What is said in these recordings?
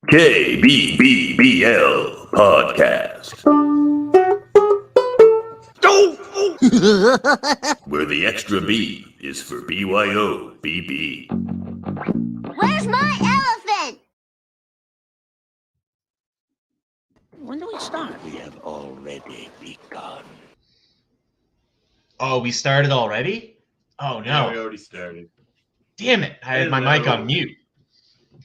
KBBBL Podcast. Where the extra B is for BYOBB. Where's my elephant? When do we start? We have already begun. Oh, we started already? Oh, no. Yeah, we already started. Damn it. I had my mic on mute.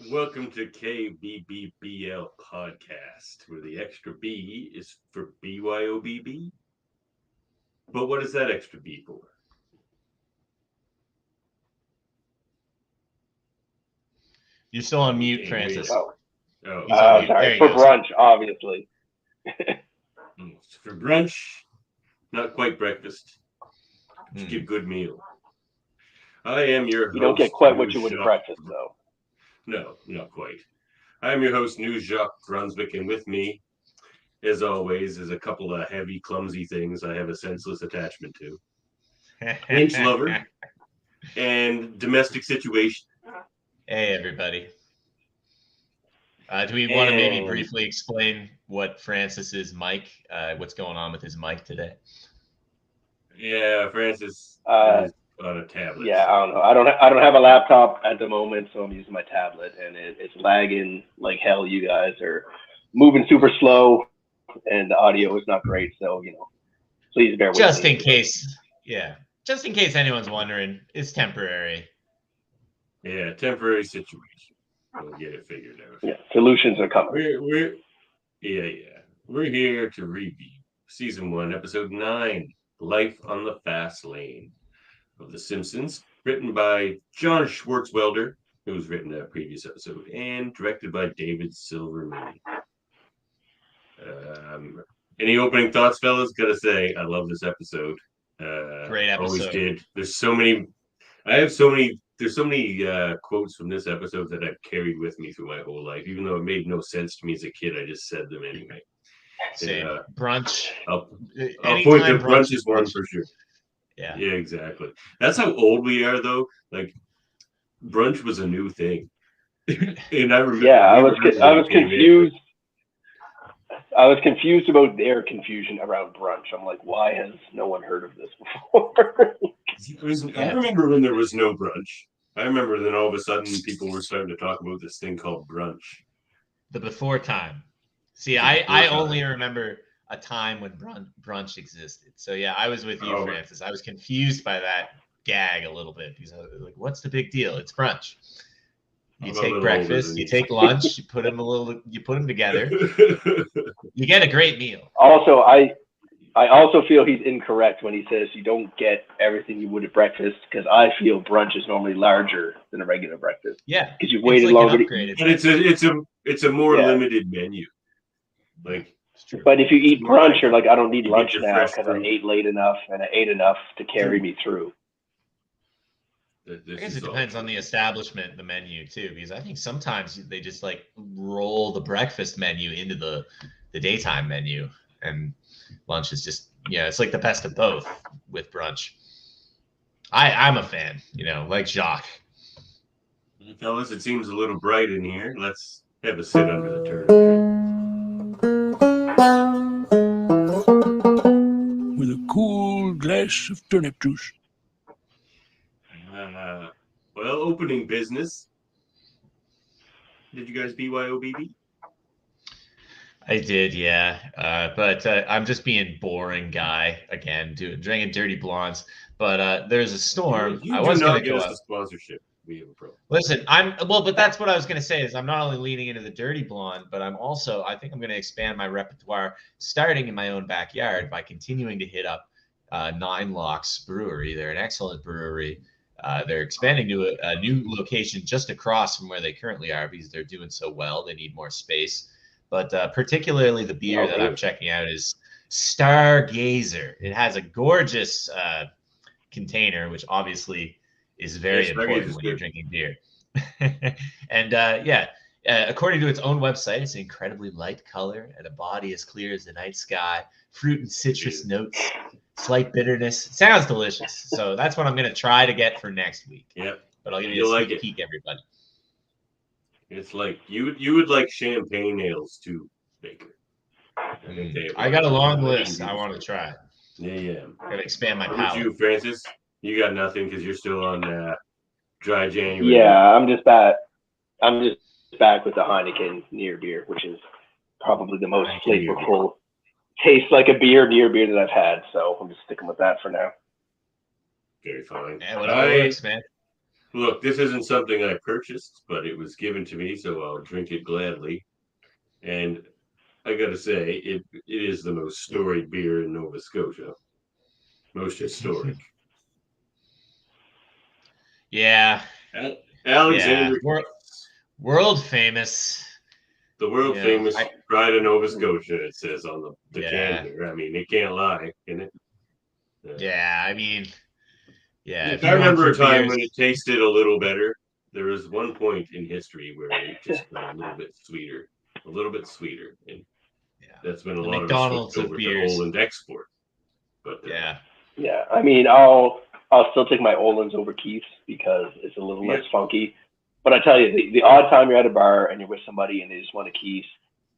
Welcome to KBBBL Podcast, where the extra B is for BYOBB. But what is that extra B for? You're still on mute, Francis. Sorry. For brunch, obviously. For brunch, not quite breakfast. Just get a good meal. I am your host. You don't get quite what you would at breakfast, though. No, not quite. I am your host, News Jacques Brunswick, and with me, as always, is a couple of heavy, clumsy things I have a senseless attachment to. Inch lover and domestic situation. Hey, everybody. Do we want to maybe briefly explain what Francis's mic, what's going on with his mic today? Yeah, Francis is on a tablet. Yeah, I don't know. I don't have a laptop at the moment, so I'm using my tablet, and it's lagging like hell. You guys are moving super slow, and the audio is not great. So please bear with me. Just in case anyone's wondering, it's temporary. Yeah, temporary situation. We'll get it figured out. Yeah, solutions are coming. We're here to review season 1, episode 9, Life on the Fast Lane of The Simpsons, written by John Swartzwelder, who's written that previous episode, and directed by David Silverman. Any opening thoughts, fellas? Gotta say, I love this episode. Great episode. Always did. There's so many quotes from this episode that I've carried with me through my whole life, even though it made no sense to me as a kid. I just said them anyway. Same. Brunch. I'll point to brunch is one for sure. Yeah, exactly. That's how old we are, though. Like, brunch was a new thing, and I remember. Yeah, I was confused. I was confused about their confusion around brunch. I'm like, why has no one heard of this before? I remember when there was no brunch. I remember then all of a sudden people were starting to talk about this thing called brunch. The before time. See, I only remember a time when brunch existed. So yeah, I was with you, Francis. I was confused by that gag a little bit because I was like, what's the big deal? It's brunch. You take breakfast, you take lunch, you put them together. You get a great meal. Also, I also feel he's incorrect when he says you don't get everything you would at breakfast, because I feel brunch is normally larger than a regular breakfast. Yeah, because you've waited longer. But it's a more limited menu. Like, but if you eat brunch, you're like, I don't need lunch now because I ate late enough and I ate enough to carry me through. I guess it depends on the establishment, the menu too, because I think sometimes they just like roll the breakfast menu into the daytime menu, and lunch is just it's like the best of both with brunch. I'm a fan, like Jacques. Fellas, it seems a little bright in here. Let's have a sit under the turnip tree. With a cool glass of turnip juice. Well, opening business. Did you guys BYOBB? I did, yeah. But I'm just being boring guy again, drinking dirty blondes. But there's a storm. I was going to get us a sponsorship. We have a problem. Listen, but that's what I was going to say is I'm not only leaning into the dirty blonde, but I think I'm going to expand my repertoire starting in my own backyard by continuing to hit up Nine Locks Brewery. They're an excellent brewery. They're expanding to a new location just across from where they currently are because they're doing so well. They need more space. But particularly the beer that I'm checking out is Stargazer. It has a gorgeous container, which obviously is very important when you're drinking beer. And according to its own website, it's an incredibly light color and a body as clear as the night sky, fruit and citrus notes, slight bitterness. It sounds delicious. So that's what I'm going to try to get for next week. Yep. But I'll give you a sneak peek, everybody. It's like you would like champagne ales too, Baker. I got a long list. I want to try. Yeah. Gotta expand my How about palate. you, Francis? You got nothing because you're still on dry January. Yeah, I'm just back with the Heineken near beer, which is probably the most flavorful, tastes like a near beer that I've had. So I'm just sticking with that for now. Very fine. Yeah, whatever works, man. Look, this isn't something I purchased, but it was given to me, so I'll drink it gladly. And I gotta say, it is the most storied beer in Nova Scotia. Most historic. Yeah. Alexander. Yeah. World famous. The world famous Pride of Nova Scotia, it says on the can here. I mean, it can't lie, can it? Yeah, I mean, yeah. I remember a time when it tasted a little better. There was one point in history where it just got a little bit sweeter. And that's been a lot McDonald's of us switched over to Oland Export. But yeah, I mean, I'll still take my Oland's over Keith's because it's a little less funky. But I tell you, the odd time you're at a bar and you're with somebody and they just want a Keith's,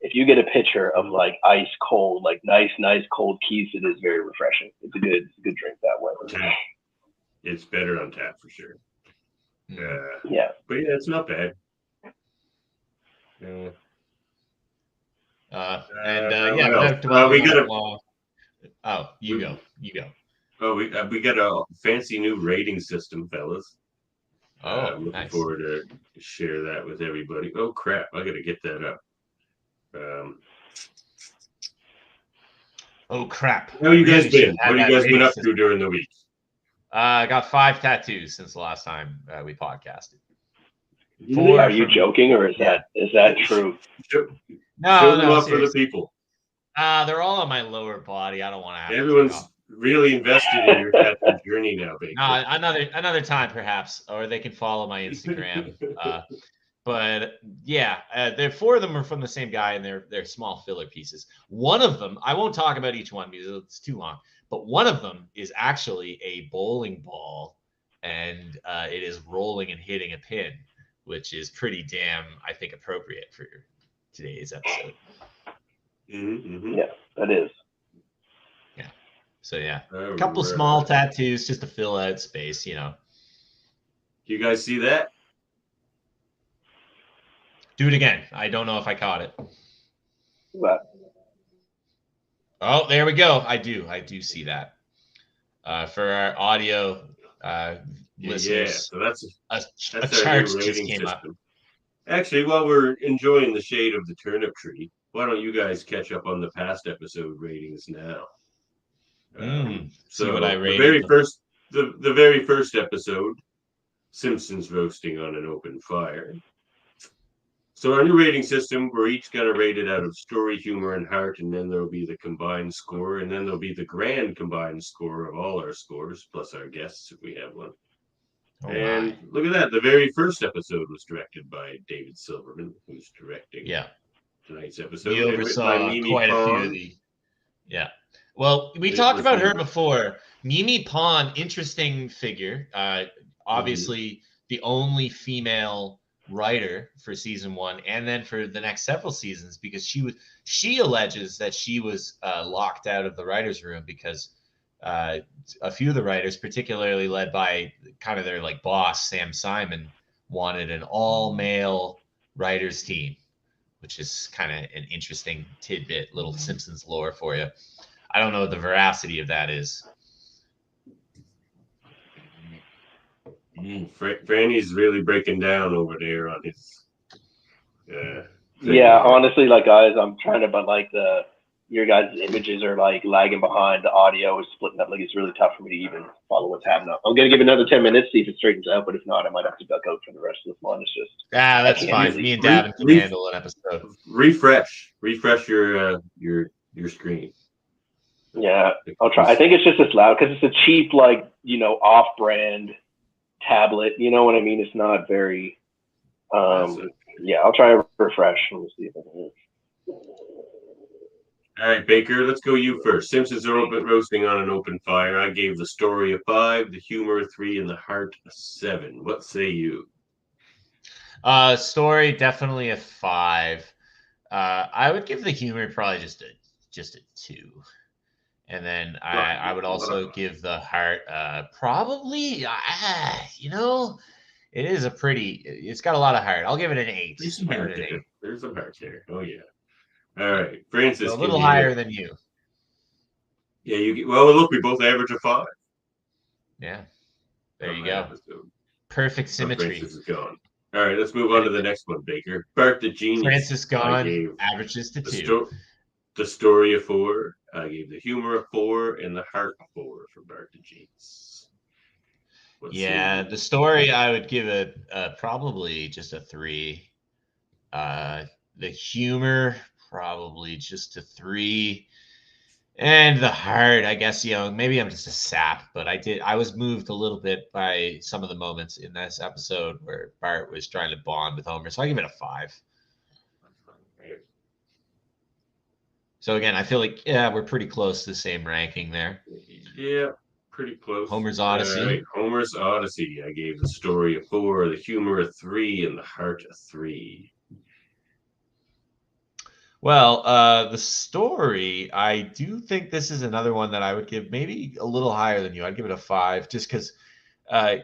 if you get a pitcher of like ice cold, like nice cold Keith's, it is very refreshing. It's a good drink that way. It's better on tap for sure. Yeah, but yeah, it's not bad. We go. Oh, we got a fancy new rating system, fellas. I'm looking forward to share that with everybody. Oh crap! I got to get that up. Oh crap! How you guys been? What have you guys been up to during the week? I got 5 tattoos since the last time we podcasted. Are you joking, or is that true? No, for the people. They're all on my lower body. I don't want to have. Everyone's really invested in your tattoo journey now, baby. No, another time perhaps, or they can follow my Instagram. But yeah, 4 of them are from the same guy, and they're small filler pieces. One of them, I won't talk about each one because it's too long. But one of them is actually a bowling ball, and it is rolling and hitting a pin, which is pretty damn, I think, appropriate for today's episode. Mm-hmm. Yeah, that is. Yeah. So yeah, a couple small tattoos just to fill out space, you know. You guys see that? Do it again. I don't know if I caught it. What? Oh, there we go. I do see that. For our audio listeners, so that's a chart just came up. Actually, while we're enjoying the shade of the turnip tree, why don't you guys catch up on the past episode ratings now? See what I rated. The very first episode, Simpsons roasting on an open fire. So our new rating system, we're each going to rate it out of story, humor, and heart, and then there'll be the combined score, and then there'll be the grand combined score of all our scores, plus our guests if we have one. Look at that. The very first episode was directed by David Silverman, who's directing tonight's episode. He oversaw quite a few of the... Yeah. Well, we talked about her before. Mimi Pond, interesting figure. Obviously, the only female writer for season 1 and then for the next several seasons, because she alleges that she was locked out of the writers' room because a few of the writers, particularly led by kind of their like boss Sam Simon, wanted an all-male writers team, which is kind of an interesting tidbit, little Simpsons lore for you. I don't know what the veracity of that is. Franny's really breaking down over there on his. Yeah, honestly, like guys, I'm trying to, but like your guys' images are like lagging behind. The audio is splitting up. Like it's really tough for me to even follow what's happening. I'm gonna give another 10 minutes, see if it straightens out. But if not, I might have to duck out for the rest of this one. It's just that's fine. Me and Davan can handle an episode. Refresh your screen. Yeah, I'll try. I think it's just as loud because it's a cheap, like, off-brand tablet. You know what I mean? It's not very. Yeah, I'll try a refresh. Let me see if I can. All right, Baker, let's go you first. Simpsons are roasting on an open fire. I gave the story a 5, the humor a 3, and the heart a 7. What say you? Story definitely a 5. I would give the humor probably just a 2. And then I would also give the heart probably it is a pretty, it's got a lot of heart. I'll give it an 8. There's some Give heart it an 8. there. There's some heart there. Oh yeah. All right, Francis. So a little higher than you. Yeah, you get, well, look, we both average a 5. Yeah. There on you that go. episode. Perfect Oh, symmetry. Francis is gone. All right, let's move on to the next one, Baker. Bart the Genius. Francis I gone, gave averages to 2. the story a 4. I gave the humor a 4 and the heart a 4 for Bart the Genius. Yeah, the story I would give it probably just a 3. The humor probably just a 3. And the heart, I guess, maybe I'm just a sap, but I was moved a little bit by some of the moments in this episode where Bart was trying to bond with Homer. So I give it a 5. So again, I feel like, we're pretty close to the same ranking there. Yeah, pretty close. Homer's Odyssey. Right. Homer's Odyssey. I gave the story a 4, the humor a 3, and the heart a 3. Well, the story, I do think this is another one that I would give maybe a little higher than you. I'd give it a 5 just because I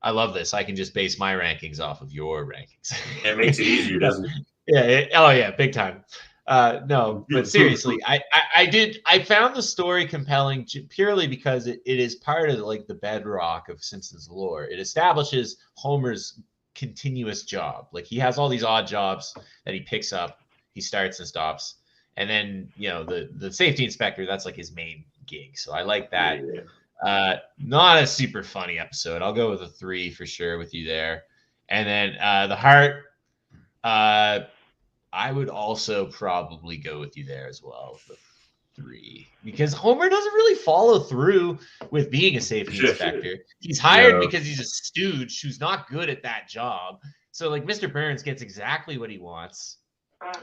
love this. I can just base my rankings off of your rankings. That makes it easier, doesn't it? Yeah, big time. No, but seriously, I found the story compelling purely because it is part of like the bedrock of Simpsons lore. It establishes Homer's continuous job. Like he has all these odd jobs that he picks up. He starts and stops, and then the safety inspector, that's like his main gig. So I like that. Yeah. Not a super funny episode. I'll go with a 3 for sure with you there. And then the heart, I would also probably go with you there as well with a 3 because Homer doesn't really follow through with being a safety inspector. He's hired because he's a stooge who's not good at that job. So like Mr. Burns gets exactly what he wants.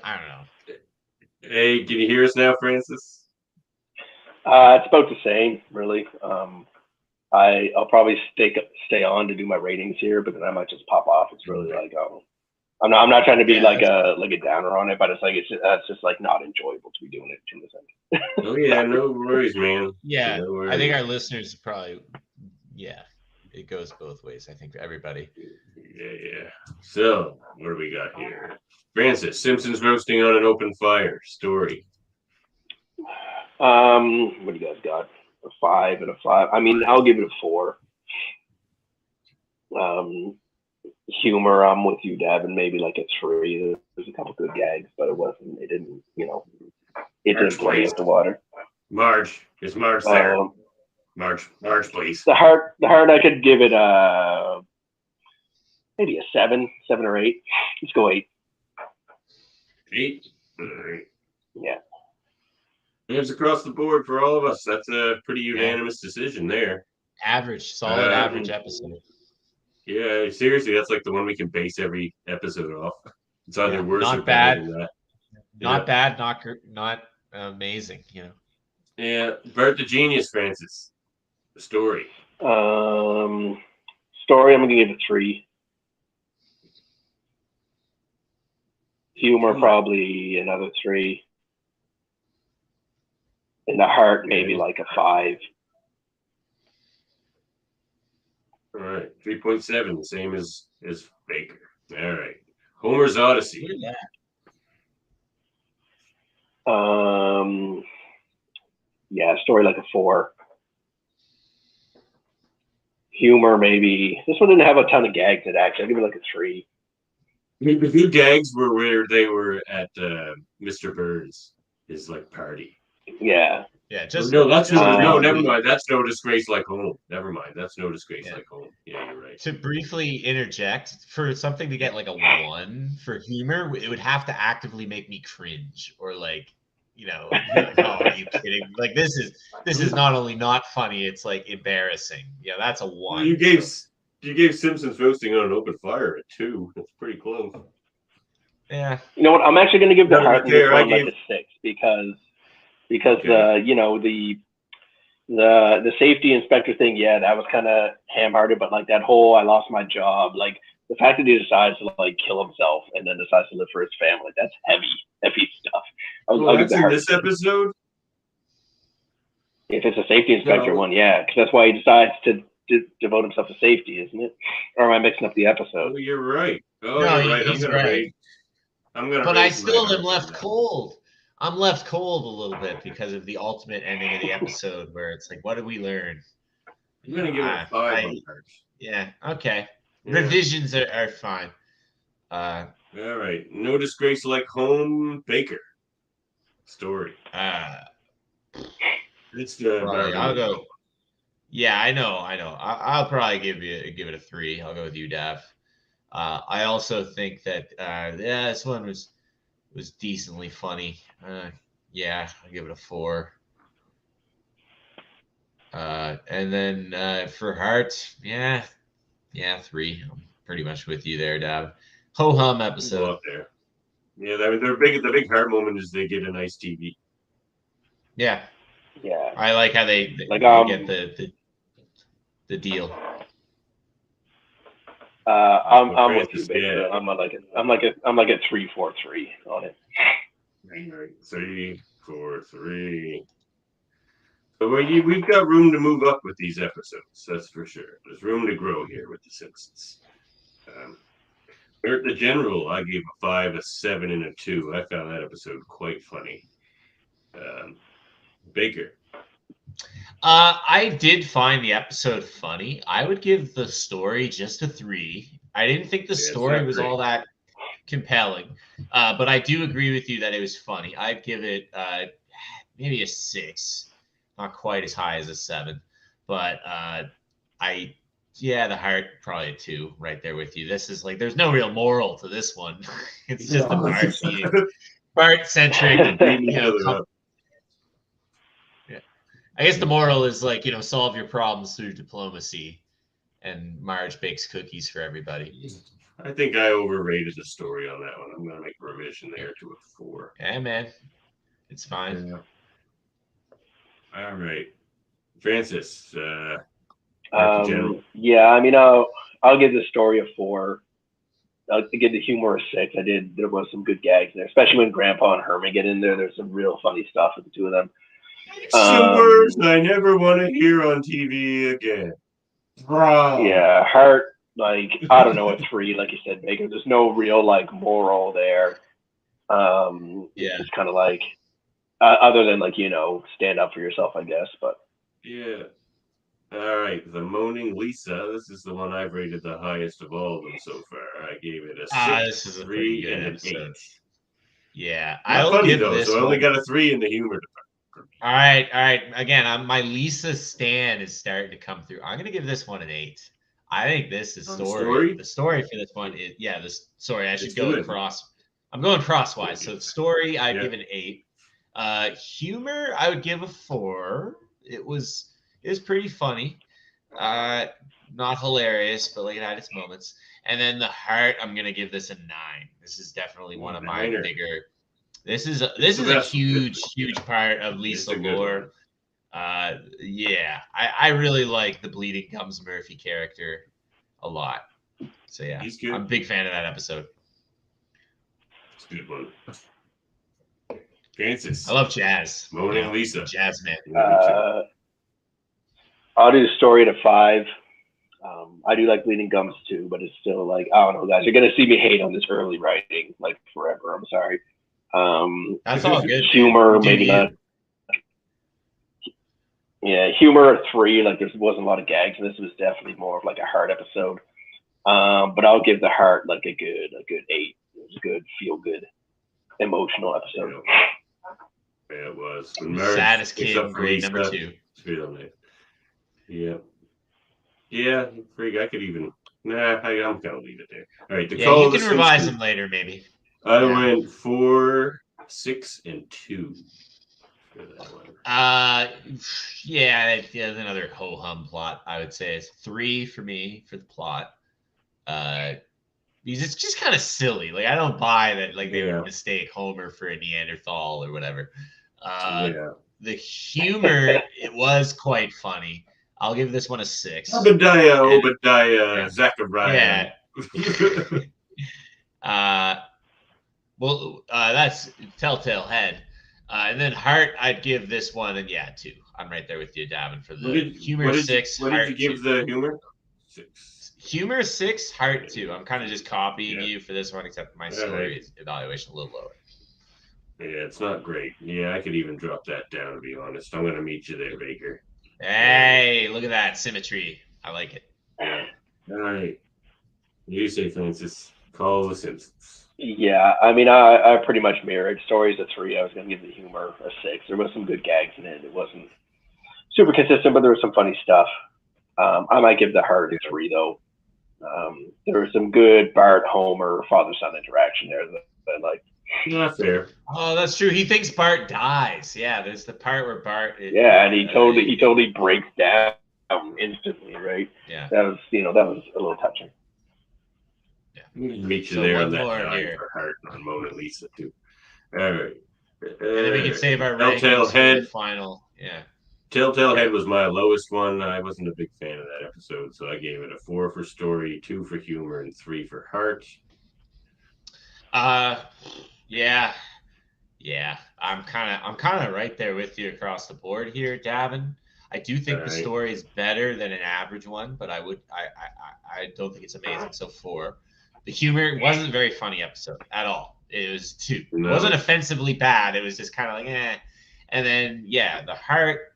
I don't know. Hey, can you hear us now, Francis? It's about the same, really. I'll probably stay on to do my ratings here, but then I might just pop off. It's really like I'm not trying to be like a downer on it, but it's just like not enjoyable to be doing it in the sense. Oh yeah, no worries, man. Yeah, no worries. I think our listeners probably, it goes both ways. I think for everybody. Yeah. So what do we got here? Francis, Simpsons roasting on an open fire story. What do you guys got? A 5 and a 5. I mean, I'll give it a 4. Humor, I'm with you, Davan. Maybe like a 3. There's a couple good gags, but it didn't blow up the water. Marge, is Marge there? Marge, please. The heart, I could give it maybe a 7 or 8. Let's go 8. 8. All right. Yeah. It's across the board for all of us. That's a pretty unanimous decision there. Solid average episode. Yeah, seriously, that's like the one we can base every episode off. It's either worse or better than that. Not bad, not amazing, Yeah, Bart the Genius, Francis. The story. Story, I'm gonna give it a 3. Humor, probably another 3. And the heart, maybe like a 5. All right, 3.7, the same as Baker. All right, Homer's Odyssey. Story like a 4. Humor, maybe this one didn't have a ton of gags in it. Actually, I'll give it like a 3. The good gags were where they were at Mr. Burns' his like party. Yeah. Never mind. That's No Disgrace Like Home. Never mind. That's No Disgrace Like Home. Yeah, you're right. To briefly interject, for something to get like a 1 for humor, it would have to actively make me cringe or like, oh, are you kidding? Like this is not only not funny, it's like embarrassing. Yeah, that's a 1. Well, you gave Simpsons roasting on an open fire a 2. That's pretty close. Yeah. You know what? I'm actually going to give the heart like a 6 because the safety inspector thing, that was kind of ham-hearted, but like that whole I lost my job, like The fact that he decides to like kill himself and then decides to live for his family, that's heavy stuff. I'll give that's the in heart this episode? if it's a safety inspector No. one, yeah, because that's why he decides to devote himself to safety, isn't it? Or am I mixing up the episode? Oh, you're right. Oh, No, you're right. he's right. But I raise my still heart am for left that. cold. I'm left cold a little bit because of the ultimate ending of the episode where it's like, what did we learn? I'm gonna give it a 5 on heart. Yeah, okay. Yeah. Revisions are fine. All right. No disgrace like home baker story. It's Probably, I'll go. Yeah, I know. I'll probably give it a 3. I'll go with you, Dav. I also think that this one was decently funny. Yeah, I'll give it a 4. And then for heart, yeah, 3. I'm pretty much with you there, Dav. Ho hum episode. Go up there. Yeah, I mean, the big heart moment is they get a nice TV. Yeah, Yeah. I like how they Like, get the deal. I'm with you, Francis, Baker. yeah. I'm like a 3-4-3 on it. All right, 3, 4, 3. So we've got room to move up with these episodes. That's for sure. There's room to grow here with The Simpsons. Bert the General, I gave a 5, a 7, and a 2. I found that episode quite funny. Baker. I did find the episode funny. I would give the story just a 3. I didn't think the story was all that compelling, but I do agree with you that it was funny. I'd give it maybe a 6, not quite as high as a 7, but the heart probably a 2 right there with you. This is like there's no real moral to this one. It's just a Bart being Bart centric. I guess the moral is like, solve your problems through diplomacy, and Marge bakes cookies for everybody. I think I overrated the story on that one. I'm going to make a revision there to a 4. Yeah, man. It's fine. Yeah. All right. Francis. Yeah, I mean, I'll give the story a 4. I'll give the humor a 6. There was some good gags there, especially when Grandpa and Herman get in there. There's some real funny stuff with the two of them. Some words I never want to hear on TV again. Yeah, heart, like, I don't know, a 3, like you said, Baker. There's no real, like, moral there. It's kind of like, other than, like, stand up for yourself, I guess, but. Yeah. All right, the Moaning Lisa. This is the one I've rated the highest of all of them so far. I gave it a 6, this is a 3, and an episode. 8. Yeah, Not funny though, so I only got a 3 in the humor department. All right. Again, my Lisa stan is starting to come through. I'm gonna give this one an 8. I think this is story. The story for this one is I should go across. I'm going crosswise. So the story, I'd give an 8. Humor, I would give a 4. It was pretty funny. Not hilarious, but like it had its moments. And then the heart, I'm gonna give this a 9. This is definitely one of my bigger. This is a huge part of Lisa lore. I really like the Bleeding Gums Murphy character a lot. So yeah, he's good. I'm a big fan of that episode. It's a good one. Francis. I love jazz. Moaning Lisa. Jazz man. I'll do the story at a 5. I do like Bleeding Gums too, but it's still like, I don't know, guys. You're gonna see me hate on this early writing like forever. I'm sorry. That's all good. Humor, maybe not. Yeah, humor a 3. Like there wasn't a lot of gags, and this was definitely more of like a heart episode. But I'll give the heart like a good 8. It was a good, feel good, emotional episode. Yeah, it was. Saddest kid, grade number 2. Yeah. Yeah, Frig, I could even. Nah, I'm gonna leave it there. All right, you can revise them later, maybe. I went 4, 6, and 2 for that one. There's another ho hum plot. I would say it's 3 for me for the plot. Because it's just kind of silly. Like I don't buy that. Like they would mistake Homer for a Neanderthal or whatever. The humor, it was quite funny. I'll give this one a 6. Obadiah, Zachariah. That's Telltale Head. And then Heart, I'd give this one, and yeah, 2. I'm right there with you, Davan, for the humor 6. What did you give the humor? 6. Humor 6, Heart 2. I'm kind of just copying you for this one, except my story evaluation a little lower. Yeah, it's not great. Yeah, I could even drop that down, to be honest. I'm going to meet you there, Baker. Hey, look at that symmetry. I like it. Yeah. All right. You say, Francis, call the Simpsons. Yeah, I mean, I pretty much mirrored. Story's a 3. I was going to give the humor a 6. There was some good gags in it. It wasn't super consistent, but there was some funny stuff. I might give the Heart a 3, though. There was some good Bart, Homer, father-son interaction there that I liked. Not fair. Oh, that's true. He thinks Bart dies. Yeah, there's the part where Bart. And he totally breaks down instantly, right? Yeah. That was a little touching. Yeah. Meet you there on that night for Heart on Mona Lisa too. All right. And then we can save our Telltale Head final. Yeah. Telltale Head was my lowest one. I wasn't a big fan of that episode, so I gave it a 4 for story, 2 for humor, and 3 for Heart. Yeah. I'm kind of right there with you across the board here, Davan. I do think the story is better than an average one, but I don't think it's amazing. So 4. The humor wasn't a very funny episode at all. It was 2. No. It wasn't offensively bad. It was just kind of like eh. And then the Heart.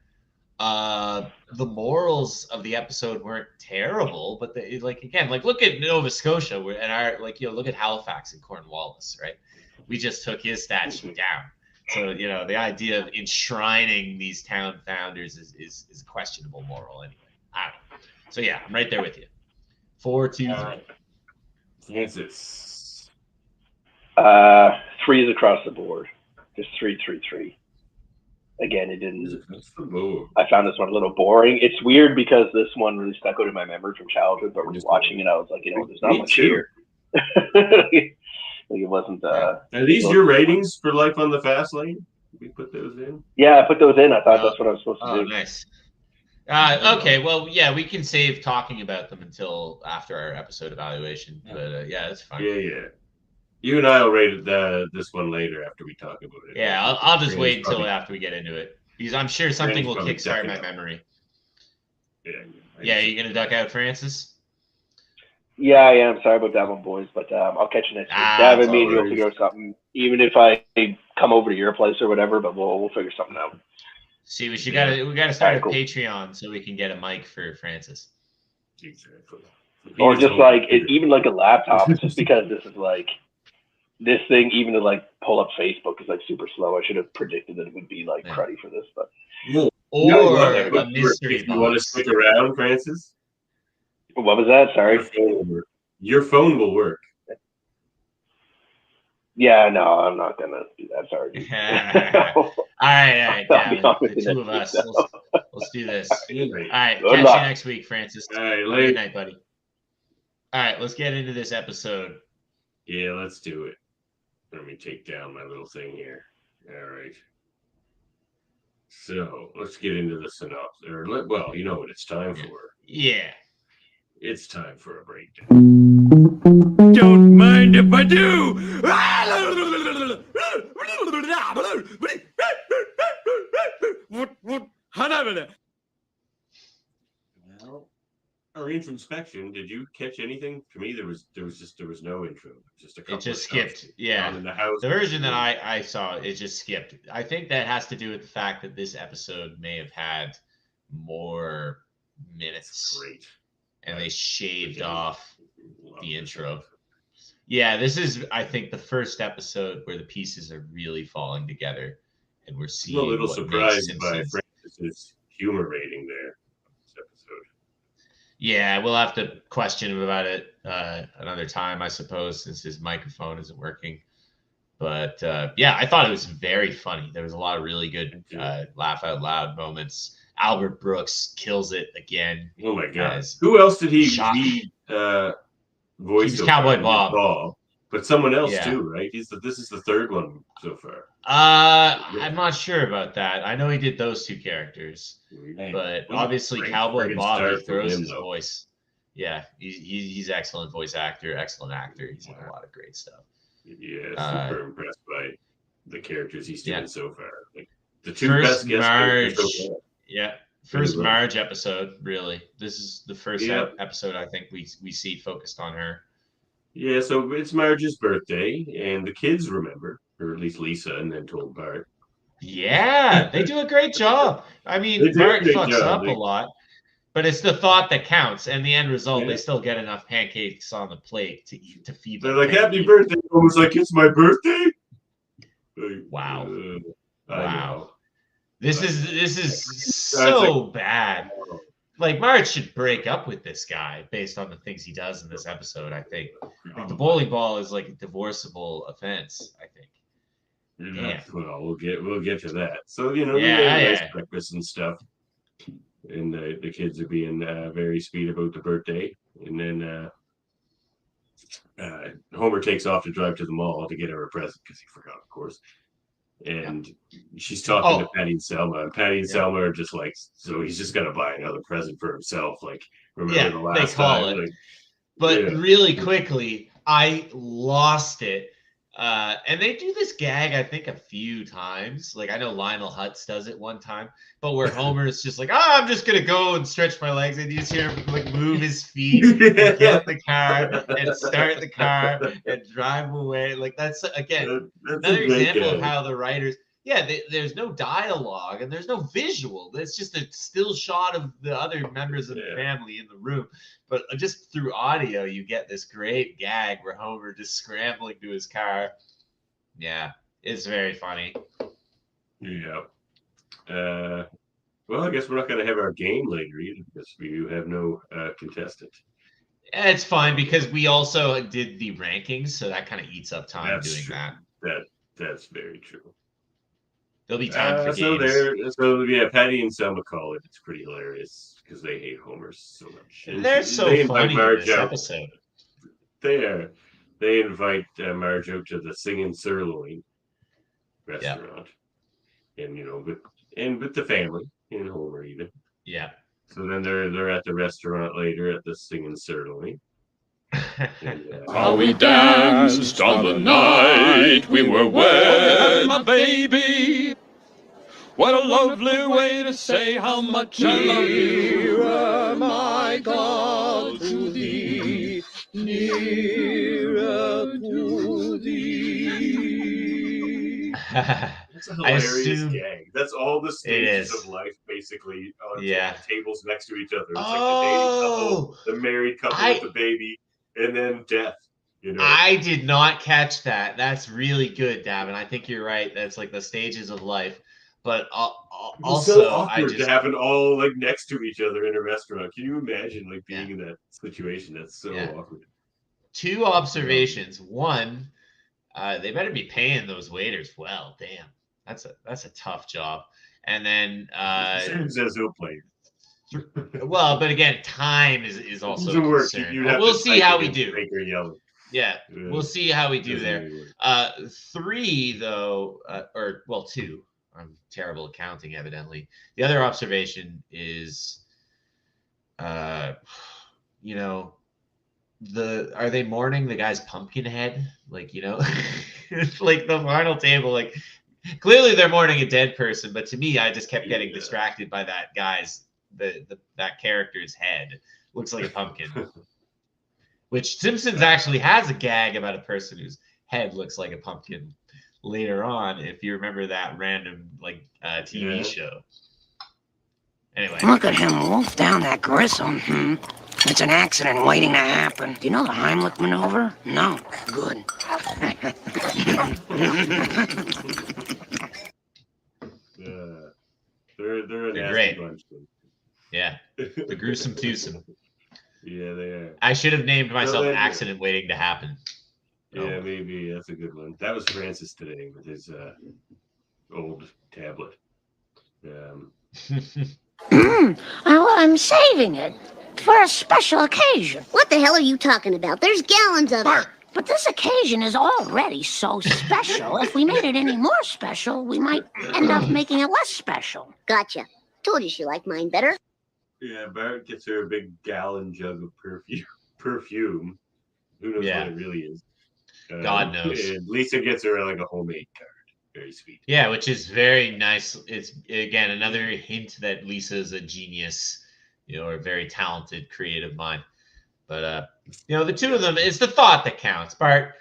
The morals of the episode weren't terrible, but look at Nova Scotia and look at Halifax and Cornwallis, right? We just took his statue down. So, the idea of enshrining these town founders is a questionable moral anyway. I don't know. So, yeah, I'm right there with you. 4, 2, 3. Francis. 3 is across the board. Just 3, 3, 3. Again, it didn't. I found this one a little boring. It's weird because this one really stuck out in my memory from childhood, but just watching it, I was like, there's not much here. It wasn't. Are these your ratings for Life on the Fast Lane? We put those in? Yeah, I put those in. I thought that's what I was supposed to do. Oh, nice. Okay, well, yeah, we can save talking about them until after our episode evaluation. But yeah, that's fine. Yeah. You and I will rate this one later after we talk about it. Yeah, I'll just wait until after we get into it because I'm sure something will kickstart my memory. Yeah, you gonna duck out, Francis? Yeah, I am. Sorry about that one, boys, but I'll catch you next week. Davan, me and you'll figure out something. Even if I come over to your place or whatever, but we'll figure something out. See, we gotta start a Patreon so we can get a mic for Francis. Exactly. Or just even like a laptop, just because this is this thing, even to pull up Facebook is super slow. I should have predicted that it would be cruddy for this, but a mystery box. You want to stick around, Francis? What was that? Sorry. Your phone will work. Yeah, no, I'm not gonna do that. Sorry. All right. The 2 of us. Let's do this. All right. Catch you next week, Francis. All right. Good night, buddy. All right. Let's get into this episode. Yeah, let's do it. Let me take down my little thing here. All right. So let's get into the synopsis. Well, you know what it's time for. Yeah. It's time for a breakdown. Don't mind if I do. What? Well, our introspection. Did you catch anything? To me, there was no intro. Just a couple. It just skipped. Yeah. In the house. The version that I saw, it just skipped. I think that has to do with the fact that this episode may have had more minutes. Great. And they shaved off the intro. Yeah, this is, I think, the first episode where the pieces are really falling together, and we're seeing. I'm a little surprised by Francis's humor rating there. This episode. Yeah, we'll have to question him about it another time, I suppose, since his microphone isn't working. But yeah, I thought it was very funny. There was a lot of really good laugh out loud moments. Albert Brooks kills it again. Oh my God! Who else did he voice? He was Cowboy Bob. But someone else too, right? This is the third one so far. I'm not sure about that. I know he did those 2 characters, but obviously Cowboy Bob throws his voice. Yeah, he's excellent voice actor, excellent actor. He's in a lot of great stuff. Yeah, super impressed by the characters he's doing so far. Like the two first best guest characters Marge, so far. yeah, first Marge episode. Really, this is the first episode I think we see focused on her. Yeah, so it's Marge's birthday, and the kids remember, or at least Lisa, and then told Bart. Yeah, they do a great job. I mean, Bart fucks up a lot, but it's the thought that counts, and the end result, they still get enough pancakes on the plate to eat to feed them. They're like, "Happy birthday!" Almost like it's my birthday. Like, wow, wow. This is so bad. Like, Marge should break up with this guy based on the things he does in this episode, I think. Like, the bowling ball is like a divorceable offense, I think. Yeah. Well, we'll get to that. So, you know, they have a nice breakfast and stuff. And the kids are being very sweet about the birthday. And then Homer takes off to drive to the mall to get her a present because he forgot, of course. And she's talking to Patty and Selma, and Patty and Selma are just like, so he's just gonna buy another present for himself. Like, remember the last time? Like, but really quickly, I lost it. And they do this gag, I think, a few times. Like, I know Lionel Hutz does it one time, but where Homer is just like, I'm just gonna go and stretch my legs, and you just hear him like move his feet, and get in the car, and start the car, and drive away. Like, that's again another example of how the writers. Yeah, there's no dialogue and there's no visual. It's just a still shot of the other members of the family in the room. But just through audio, you get this great gag where Homer just scrambling to his car. Yeah, it's very funny. Yeah. Well, I guess we're not going to have our game later either because we have no contestant. It's fine because we also did the rankings, so that kind of eats up time doing that. That's very true. There'll be time for games. So Patty and Selma call it. It's pretty hilarious because they hate Homer so much. And they're so funny in this episode. They are. They invite Marge out to the Singing Sirloin restaurant, and with the family and Homer even. Yeah. So then they're at the restaurant later at the Singing Sirloin. How we danced on the night we were wed, my baby. What a lovely way to say how much I love you. Nearer, my God, to thee, nearer to thee. That's a hilarious gag. That's all the stages of life, basically, on tables next to each other. It's like the dating couple, the married couple with the baby, and then death. You know? I did not catch that. That's really good, Davan. I think you're right. That's like the stages of life. But also, so awkward to have it all like next to each other in a restaurant. Can you imagine like being in that situation? That's so awkward. Two observations. One, they better be paying those waiters well. Damn, that's a tough job. And then same says he'll play. Well, but again, time is also a concern. We'll see how we do. Yeah, we'll see how we do there. 3 though, or 2. I'm terrible at counting, evidently. The other observation is, are they mourning the guy's pumpkin head? Like, like the final table, like clearly they're mourning a dead person, but to me, I just kept getting distracted by that guy's, that character's head. Looks like a pumpkin. Which Simpsons actually has a gag about a person whose head looks like a pumpkin later on, if you remember that random TV show. Anyway, look at him wolf down that grissom. It's an accident waiting to happen. Do you know the Heimlich maneuver? No. Good. They're a nasty great bunch. Yeah, the gruesome twosome. Yeah, they are. I should have named myself Accident Waiting to Happen. Yeah, maybe that's a good one. That was Francis today with his old tablet. I'm saving it for a special occasion. What the hell are you talking about? There's gallons of it. But this occasion is already so special. If we made it any more special, we might end up making it less special. Gotcha. Told you she liked mine better. Yeah, Bart gets her a big gallon jug of perfume. Who knows what it really is? God knows. And Lisa gets her like a homemade card. Very sweet. Yeah, which is very nice. It's again another hint that Lisa's a genius, or a very talented creative mind. But the two of them, it's the thought that counts. Bart,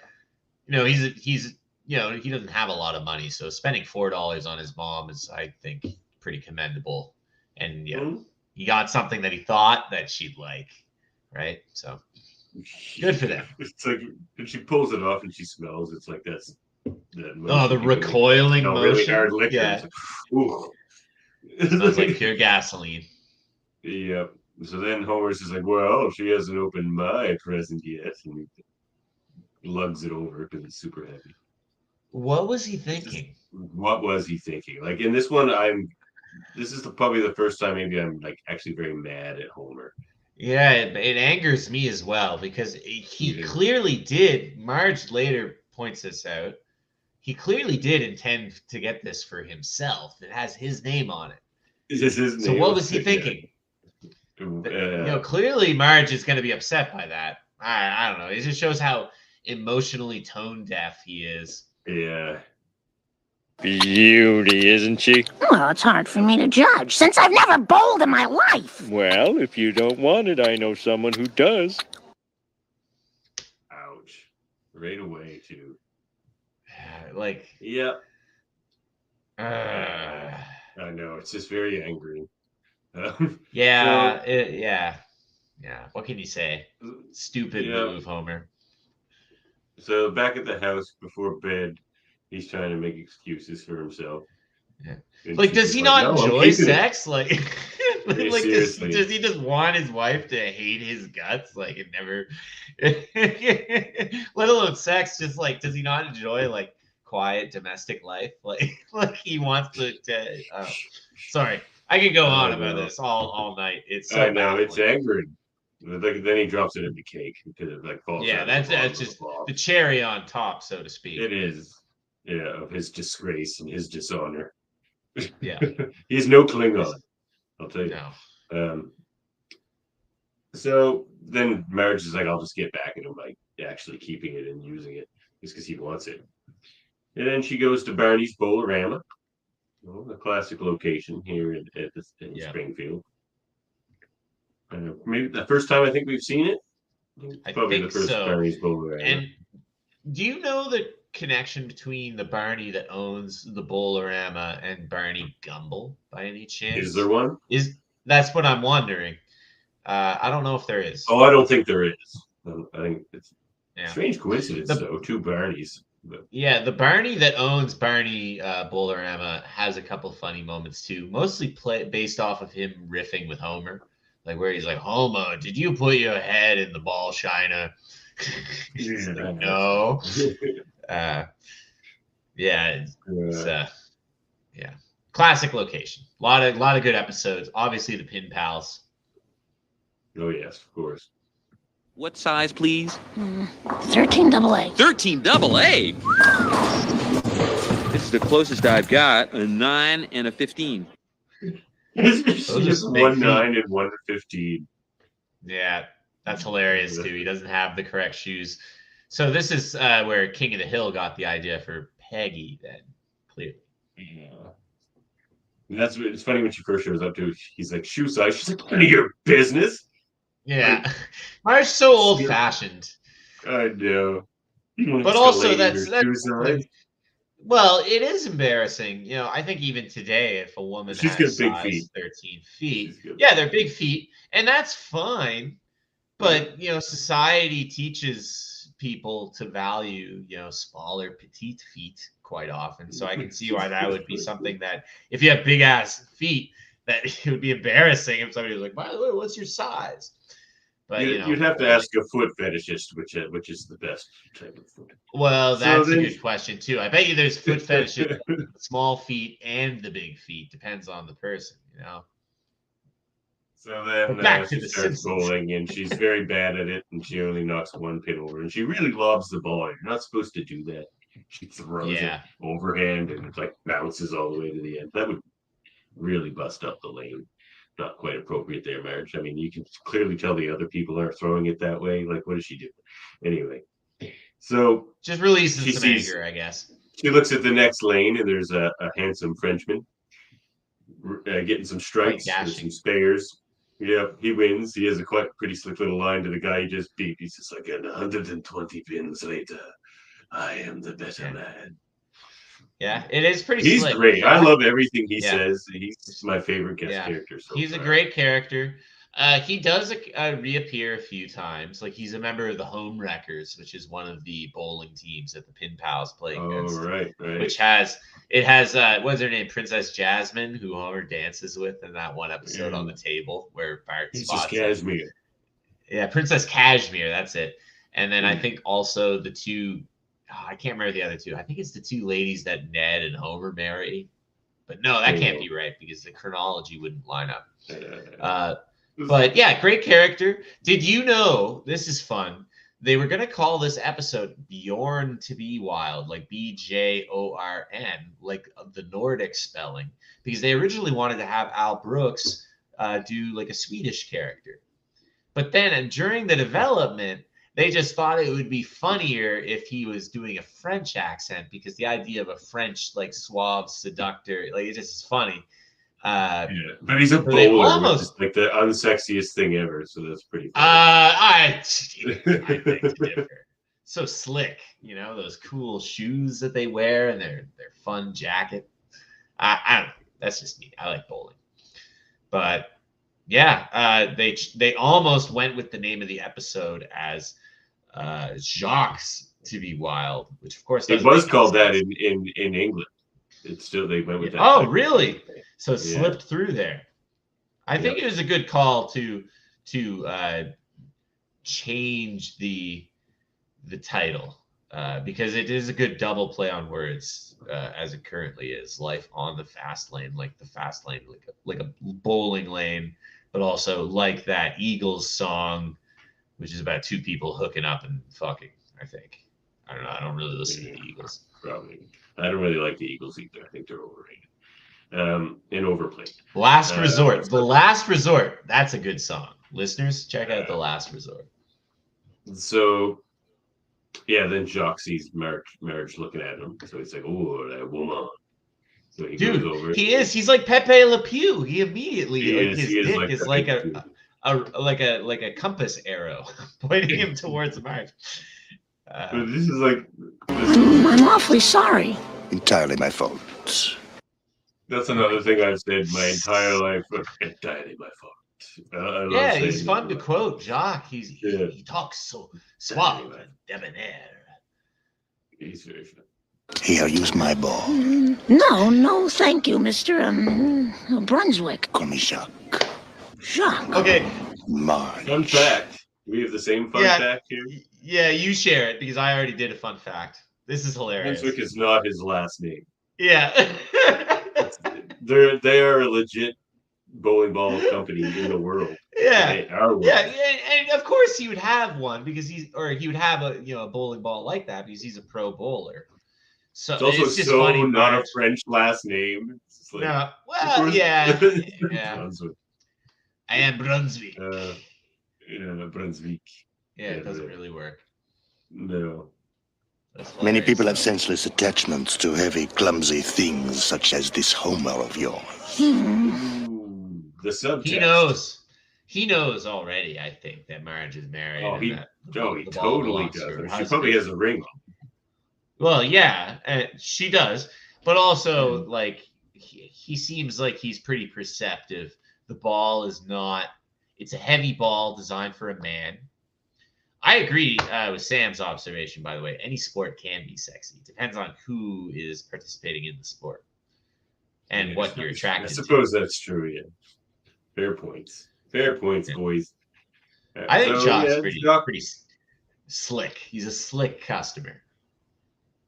he's he doesn't have a lot of money, so spending $4 on his mom is, I think, pretty commendable. And he got something that he thought that she'd like, right? So good for them. It's like if she pulls it off and she smells, it's like that the recoiling motion. Really hard liquor. Yeah. Ooh. Smells like pure gasoline. Yep. So then Homer's is like, well, she hasn't opened my present yet. And he lugs it over because it's super heavy. What was he thinking? What was he thinking? Like in this one, this is probably the first time maybe I'm like actually very mad at Homer. Yeah, it angers me as well because he clearly did. Marge later points this out. He clearly did intend to get this for himself. It has his name on it. Is this his name? So what was he thinking? Clearly Marge is going to be upset by that. I don't know. It just shows how emotionally tone deaf he is. Yeah. Beauty, isn't she? Well, it's hard for me to judge, since I've never bowled in my life. Well, if you don't want it, I know someone who does. Ouch. Right away, too. Yep. I know. It's just very angry. Yeah. What can you say? Stupid move, Homer. So back at the house before bed, he's trying to make excuses for himself. Yeah. Does he not enjoy sex? Does he just want his wife to hate his guts? It never, let alone sex. Just does he not enjoy quiet domestic life? He wants to. Sorry, I could go on about this all night. It's so I know baffling. it's angering. Then he drops it in the cake because it falls. Yeah, that's just the cherry on top, so to speak. It is. Yeah, of his disgrace and his dishonor. Yeah. He's no Klingon, I'll tell you. No. So then Marge is like, I'll just get back at him by actually keeping it and using it just because he wants it. And then she goes to Barney's Bowl-O-Rama, a classic location here in Springfield. Maybe the first time I think we've seen it. Probably the first so. Barney's Bowl-O-Rama. And do you know the connection between the Barney that owns the Bowl-O-Rama and Barney Gumble by any chance? Is there one? That's what I'm wondering. I don't know if there is. Oh, I don't think there is. I think it's a strange coincidence, though. Two Barneys. But. Yeah, the Barney that owns Barney Bowl-O-Rama has a couple funny moments too, mostly based off of him riffing with Homer, where he's like, "Homer, did you put your head in the ball shiner?" He's like, "No." Classic location. A lot of good episodes. Obviously, the Pin Pals. Oh yes, of course. What size, please? 13AA. 13AA? This is the closest I've got. A 9 and a 15. Just 1 9 and 1 15. Yeah, that's hilarious too. He doesn't have the correct shoes. So this is where King of the Hill got the idea for Peggy. Then clearly. Yeah. That's it's funny when she first shows up to. He's like, shoe size. She's like, none of your business. Yeah, Marge's so old-fashioned. I know. But also, that's well, it is embarrassing. I think even today, if a woman has big feet. 13 feet, they're big feet, and that's fine. But society teaches people to value smaller, petite feet quite often. So I can see why that would be something that if you have big ass feet, that it would be embarrassing if somebody was like, "By the way, what's your size?" But you'd have to ask a foot fetishist which is the best type of foot. Well, that's a good question too. I bet you there's foot fetishists, small feet and the big feet. Depends on the person, So then she starts bowling, and she's very bad at it, and she only knocks one pin over, and she really lobs the ball. You're not supposed to do that. She throws it overhand, and it bounces all the way to the end. That would really bust up the lane. not quite appropriate there, Marge. I mean, you can clearly tell the other people aren't throwing it that way. Like, what is she doing? Anyway, so Just releasing she some sees- anger, I guess. she looks at the next lane, and there's a handsome Frenchman getting some strikes or dashing. some spares. Yep, he wins. He has a pretty slick little line to the guy he just beat. He's just like, and 120 pins later, I am the better man. Yeah, it is pretty He's slick. great. I love everything he Yeah. says. He's my favorite guest character. So He's far. a great character. He does reappear a few times. Like he's a member of the Home Wreckers, which is one of the bowling teams that the Pin Pals play against. Oh, right. Which has what's her name, Princess Jasmine, who Homer dances with in that one episode on the table where Bart spots Cashmere. Yeah, Princess Cashmere. That's it. And then I think also the two. I can't remember the other two. I think it's the two ladies that Ned and Homer marry. But no, that can't be right because the chronology wouldn't line up. But yeah, great character. Did you know, this is fun, they were going to call this episode Bjorn to be Wild, like Bjorn, like the Nordic spelling, because they originally wanted to have Al Brooks do like a Swedish character. But then during the development, they just thought it would be funnier if he was doing a French accent, because the idea of a French, like suave seductor, like it just is funny. But he's a bowler, which is like the unsexiest thing ever. So that's pretty funny. I beg to differ. So slick, those cool shoes that they wear and their fun jacket. I don't know. That's just me. I like bowling. But yeah, they almost went with the name of the episode as Jacques to be Wild, which of course it was called that in England. It's still, they went with that. Oh, really? So it slipped through there. I think it was a good call to change the title because it is a good double play on words as it currently is. Life on the fast lane, like the fast lane, like a bowling lane, but also like that Eagles song, which is about two people hooking up and fucking, I think. I don't know. I don't really listen to the Eagles. Probably. I don't really like the Eagles either. I think they're overrated and overplayed. Last Resort. The Last Resort. That's a good song. Listeners, check out The Last Resort. So, yeah, then Jacques sees Marge looking at him. So he's like, oh, that woman. So he goes over. He is. He's like Pepe Le Pew. He immediately, his dick is like a compass arrow pointing him towards Marge. But this is like... I'm awfully sorry. Entirely my fault. That's another thing I've said my entire life. Entirely my fault. Yeah, he's fun to quote, Jacques. He talks so suave and debonair. He's very fun. Here, use my ball. No, thank you, Mr. Brunswick. Call me Jacques. Jacques. Okay. Marge. Fun fact. We have the same fun fact here. Yeah, you share it because I already did a fun fact. This is hilarious. Brunswick is not his last name. Yeah. They are a legit bowling ball company in the world. Yeah. They are one. Yeah, and of course he would have one because he would have a bowling ball like that because he's a pro bowler. So it's also just so funny, not Marge. a French last name. It's like, No, well, yeah. Brunswick. I am Brunswick. Brunswick. Yeah, it doesn't really work. No. Many people have senseless attachments to heavy, clumsy things such as this Homer of yours. Ooh, the subtext. He knows already, I think, that Marge is married. Oh, he totally does. She She probably has a ring on. Well, yeah, she does. But also, like, he seems like he's pretty perceptive. The ball is not... It's a heavy ball designed for a man. I agree with Sam's observation, by the way. Any sport can be sexy. It depends on who is participating in the sport and what you're attracted to. I suppose that's true, yeah. Fair points. Fair points, boys. I think Jock's pretty slick. He's a slick customer.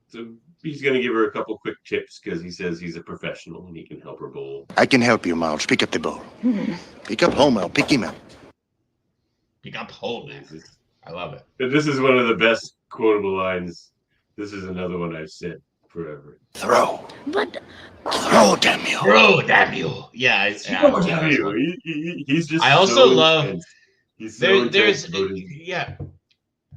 So he's going to give her a couple quick tips because he says he's a professional and he can help her bowl. I can help you, Marge. Pick up the ball. Pick up Homer. Pick him up. Pick up Homer. I love it. But this is one of the best quotable lines. This is another one I've said forever. Throw. But Throw, damn you. Bro, damn you. Yeah, I love this one. He's just I also so love intense. He's so intense about yeah.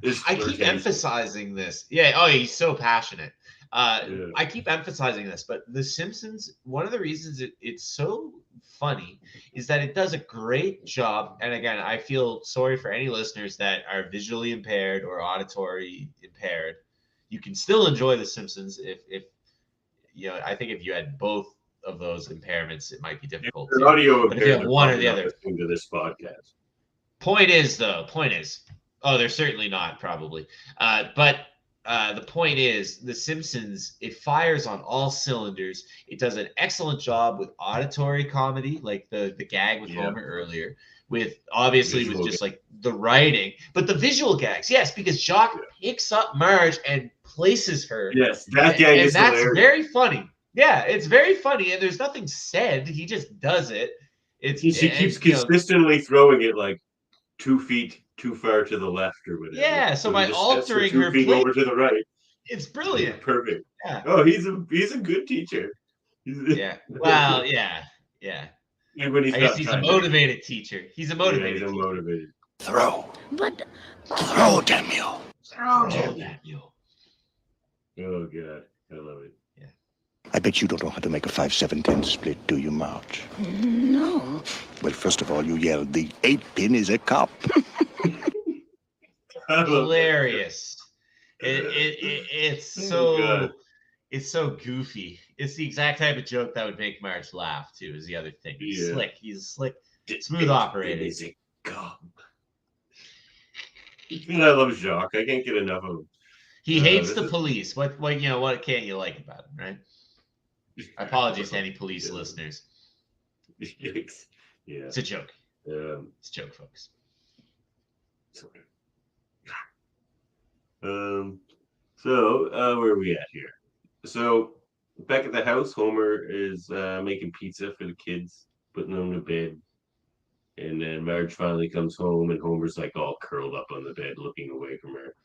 his I keep flirtation. emphasizing this. Yeah. Oh, he's so passionate. Yeah. I keep emphasizing this, but The Simpsons, one of the reasons it's so funny is that it does a great job. And again, I feel sorry for any listeners that are visually impaired or auditory impaired. You can still enjoy The Simpsons if I think if you had both of those impairments, it might be difficult. If you're audio But if you have impaired, one or probably the not other, listening to this podcast. point is, oh, they're certainly not probably. But the point is, The Simpsons, it fires on all cylinders. It does an excellent job with auditory comedy, like the gag with Homer earlier, with obviously Visual with just like the writing, but the visual gags, yes, because Jock picks up Marge and places her. Yes, that gag is that's hilarious. very funny. Yeah, it's very funny, and there's nothing said. He just does it. She keeps consistently throwing it like 2 feet too far to the left or whatever. Yeah, so by he just sets altering 2 her feet place, over to the right. it's brilliant. Perfect. Yeah. Oh, he's a good teacher. Yeah. Well, yeah. And when I guess he's a motivated teacher. He's a motivated teacher. teacher. Throw. But Throw, damn you. Oh, damn you. Oh god, I love it. I bet you don't know how to make a 5-7-10 split, do you, Marge? no. Well, first of all, you yelled, the 8-pin is a cop. Hilarious. It's so it's so goofy. It's the exact type of joke that would make Marge laugh too. Is the other thing. He's slick. He's a slick, smooth operator. Is a cop. I love Jacques. I can't get enough of him. He hates the police. What can't you like about him, right? Apologies to any police listeners. Yeah. It's a joke. It's a joke, folks. So where are we at here? So back at the house, Homer is making pizza for the kids, putting them to bed. And then Marge finally comes home, and Homer's like all curled up on the bed, looking away from her.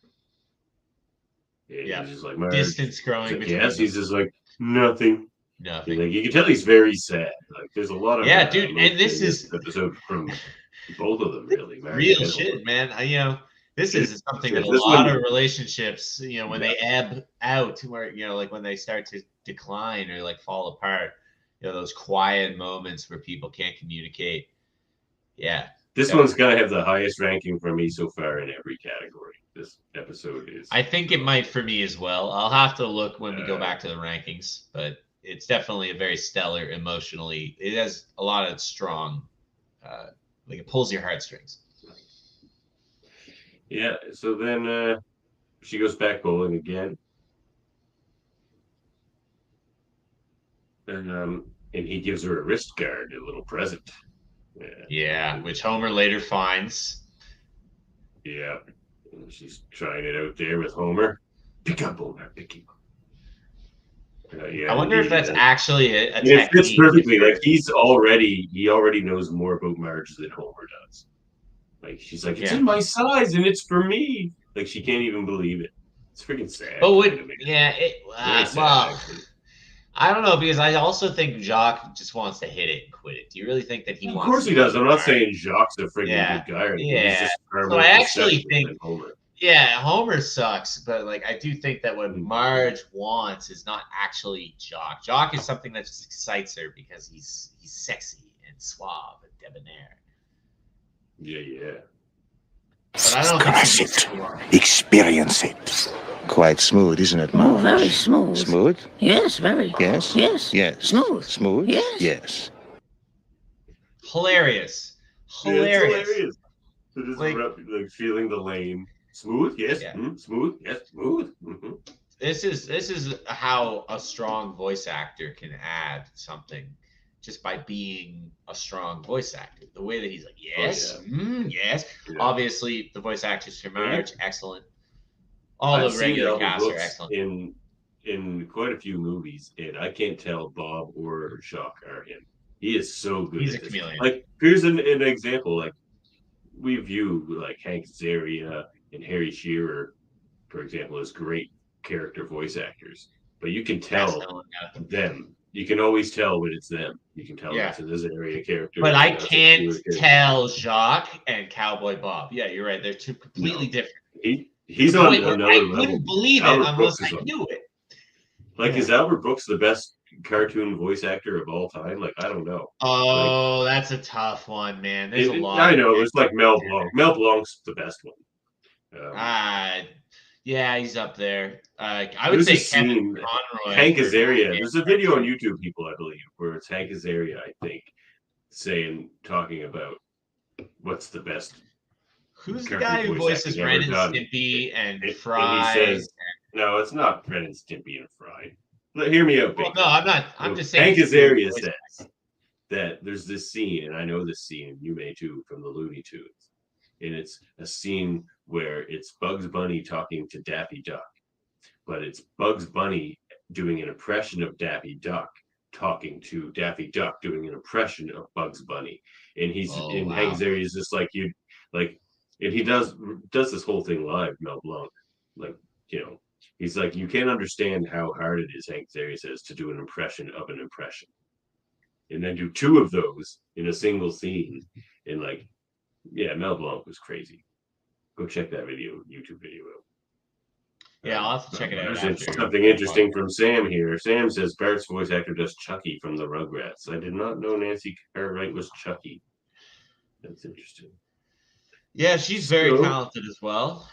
And he's just like, Marge. Distance growing between yes, them. he's just like, nothing. Nothing. Like, you can tell he's very sad. Like, there's a lot of dude, and this is episode from both of them, really. Marge real shit, man. This is something that a lot of relationships, when they ebb out, where like when they start to decline or like fall apart, those quiet moments where people can't communicate. Yeah. This one's gonna have the highest ranking for me so far in every category. This episode is. I think it might for me as well. I'll have to look when we go back to the rankings, but it's definitely a very stellar emotionally. It has a lot of strong, like it pulls your heartstrings. Yeah. So then she goes back bowling again, and he gives her a wrist guard, a little present. Yeah, which Homer later finds. Yeah, and she's trying it out there with Homer. Pick up, Homer, pick him up. I wonder if that's actually a it technique. fits perfectly. Like he already knows more about Marge than Homer does. Like she's like, it's in my size and it's for me. Like she can't even believe it. It's freaking sad. But I don't know, because I also think Jacques just wants to hit it and quit it. Do you really think that he wants? Of course he does. I'm not saying Jacques a freaking good guy. Yeah. He's just so I actually think Homer. Yeah, Homer sucks, but like I do think that what Marge wants is not actually Jock. Jock is something that just excites her because he's sexy and suave and debonair. Yeah. But I don't Crush it. Experience it. Quite smooth, isn't it, Marge? Oh, very smooth. Smooth? Yes, very. Yes? Yes. Yes. Smooth. Smooth? Yes. Yes. Hilarious. Yeah, it's hilarious. So just Like feeling the lane. Smooth, yes. Yeah. Smooth, yes. Smooth. Mm-hmm. This is how a strong voice actor can add something just by being a strong voice actor. The way that he's like, yes, yes. Yeah. Obviously, the voice actors for Marge, excellent. All the regular cast are excellent. In quite a few movies, and I can't tell Bob or Jacques are him. He is so good. He's a chameleon. Like, here's an example. Like, we view like Hank Azaria and Harry Shearer, for example, as great character voice actors. but you can That's tell not what happened. them. You can always tell when it's them. You can tell Yeah. that's this area character. But I that's a can't Stewart character. tell Jacques and Cowboy Bob. Yeah, you're right. They're two completely No. different. He's To the on point where another I level. wouldn't believe Albert it unless Brooks is I on. knew it. Like, Yeah. is Albert Brooks the best cartoon voice actor of all time? Like, I don't know. Oh, that's a tough one, man. There's a lot. I know. It's like Mel Blanc. Mel Blanc's the best one. Yeah, he's up there. I would say Kevin Conroy. Hank Azaria. There's a video on YouTube, people, I believe, where it's Hank Azaria, I think, talking about what's the best. Who's the guy who voices Ren and Stimpy and Fry? And he says, no, it's not Ren and Stimpy and Fry. Hear me out, well, no, I'm not. I'm just saying. Hank Azaria says that there's this scene, and I know this scene, you may too, from the Looney Tunes. And it's a scene where it's Bugs Bunny talking to Daffy Duck, but it's Bugs Bunny doing an impression of Daffy Duck talking to Daffy Duck doing an impression of Bugs Bunny, and Hank Azaria is just and he does this whole thing live. Mel Blanc, he's like, you can't understand how hard it is. Hank Azaria says, to do an impression of an impression, and then do two of those in a single scene, and Mel Blanc was crazy. Go check that YouTube video out. Yeah, I'll have to check it out. Something interesting from Sam here. Sam says Bart's voice actor does Chucky from the Rugrats. I did not know Nancy Cartwright was Chucky. That's interesting. Yeah, she's very talented as well.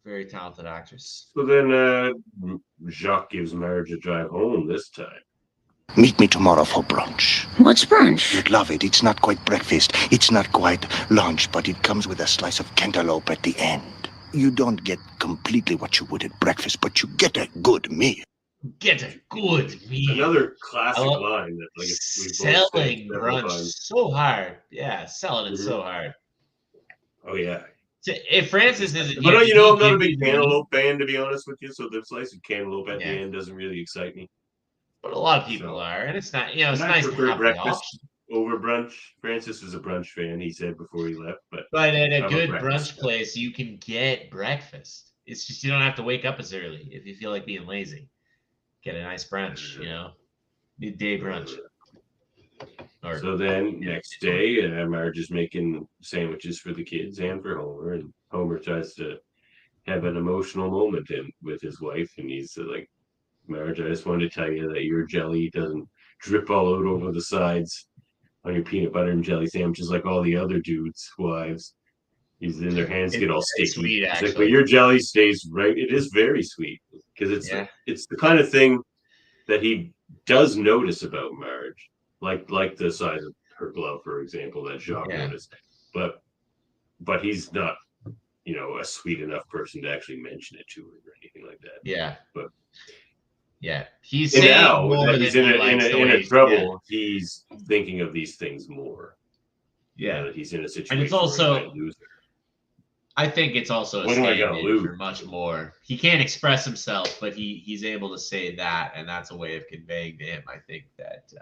Very talented actress. So then Jacques gives Marge a drive home this time. Meet me tomorrow for brunch. What's brunch? You'd love it. It's not quite breakfast. It's not quite lunch, but it comes with a slice of cantaloupe at the end. You don't get completely what you would at breakfast, but you get a good meal. Get a good meal. Another classic line that we've selling brunch so hard. Yeah, selling it so hard. Oh yeah. If Francis isn't, but I'm not a big cantaloupe fan, to be honest with you. So the slice of cantaloupe at the end doesn't really excite me. But a lot of people are, and it's not. It's nice to have breakfast over brunch. Francis is a brunch fan. He said before he left, but at a good brunch place, you can get breakfast. It's just you don't have to wake up as early if you feel like being lazy. Get a nice brunch, midday brunch. So then next day, Marge is making sandwiches for the kids and for Homer, and Homer tries to have an emotional moment with his wife, and he's like, Marge, I just wanted to tell you that your jelly doesn't drip all out over the sides on your peanut butter and jelly sandwiches like all the other dudes' wives. Their hands get all sticky. Sweet, it's like, but your jelly stays right. It is very sweet because it's the kind of thing that he does notice about Marge, like the size of her glove, for example, that Jacques noticed. But he's not, a sweet enough person to actually mention it to her or anything like that. Yeah, but. Yeah, he's saying now more he's in a trouble. Yeah. He's thinking of these things more. Yeah, that he's in a situation. And it's also, I think it's also a stand-in for much more. He can't express himself, but he's able to say that, and that's a way of conveying to him. I think that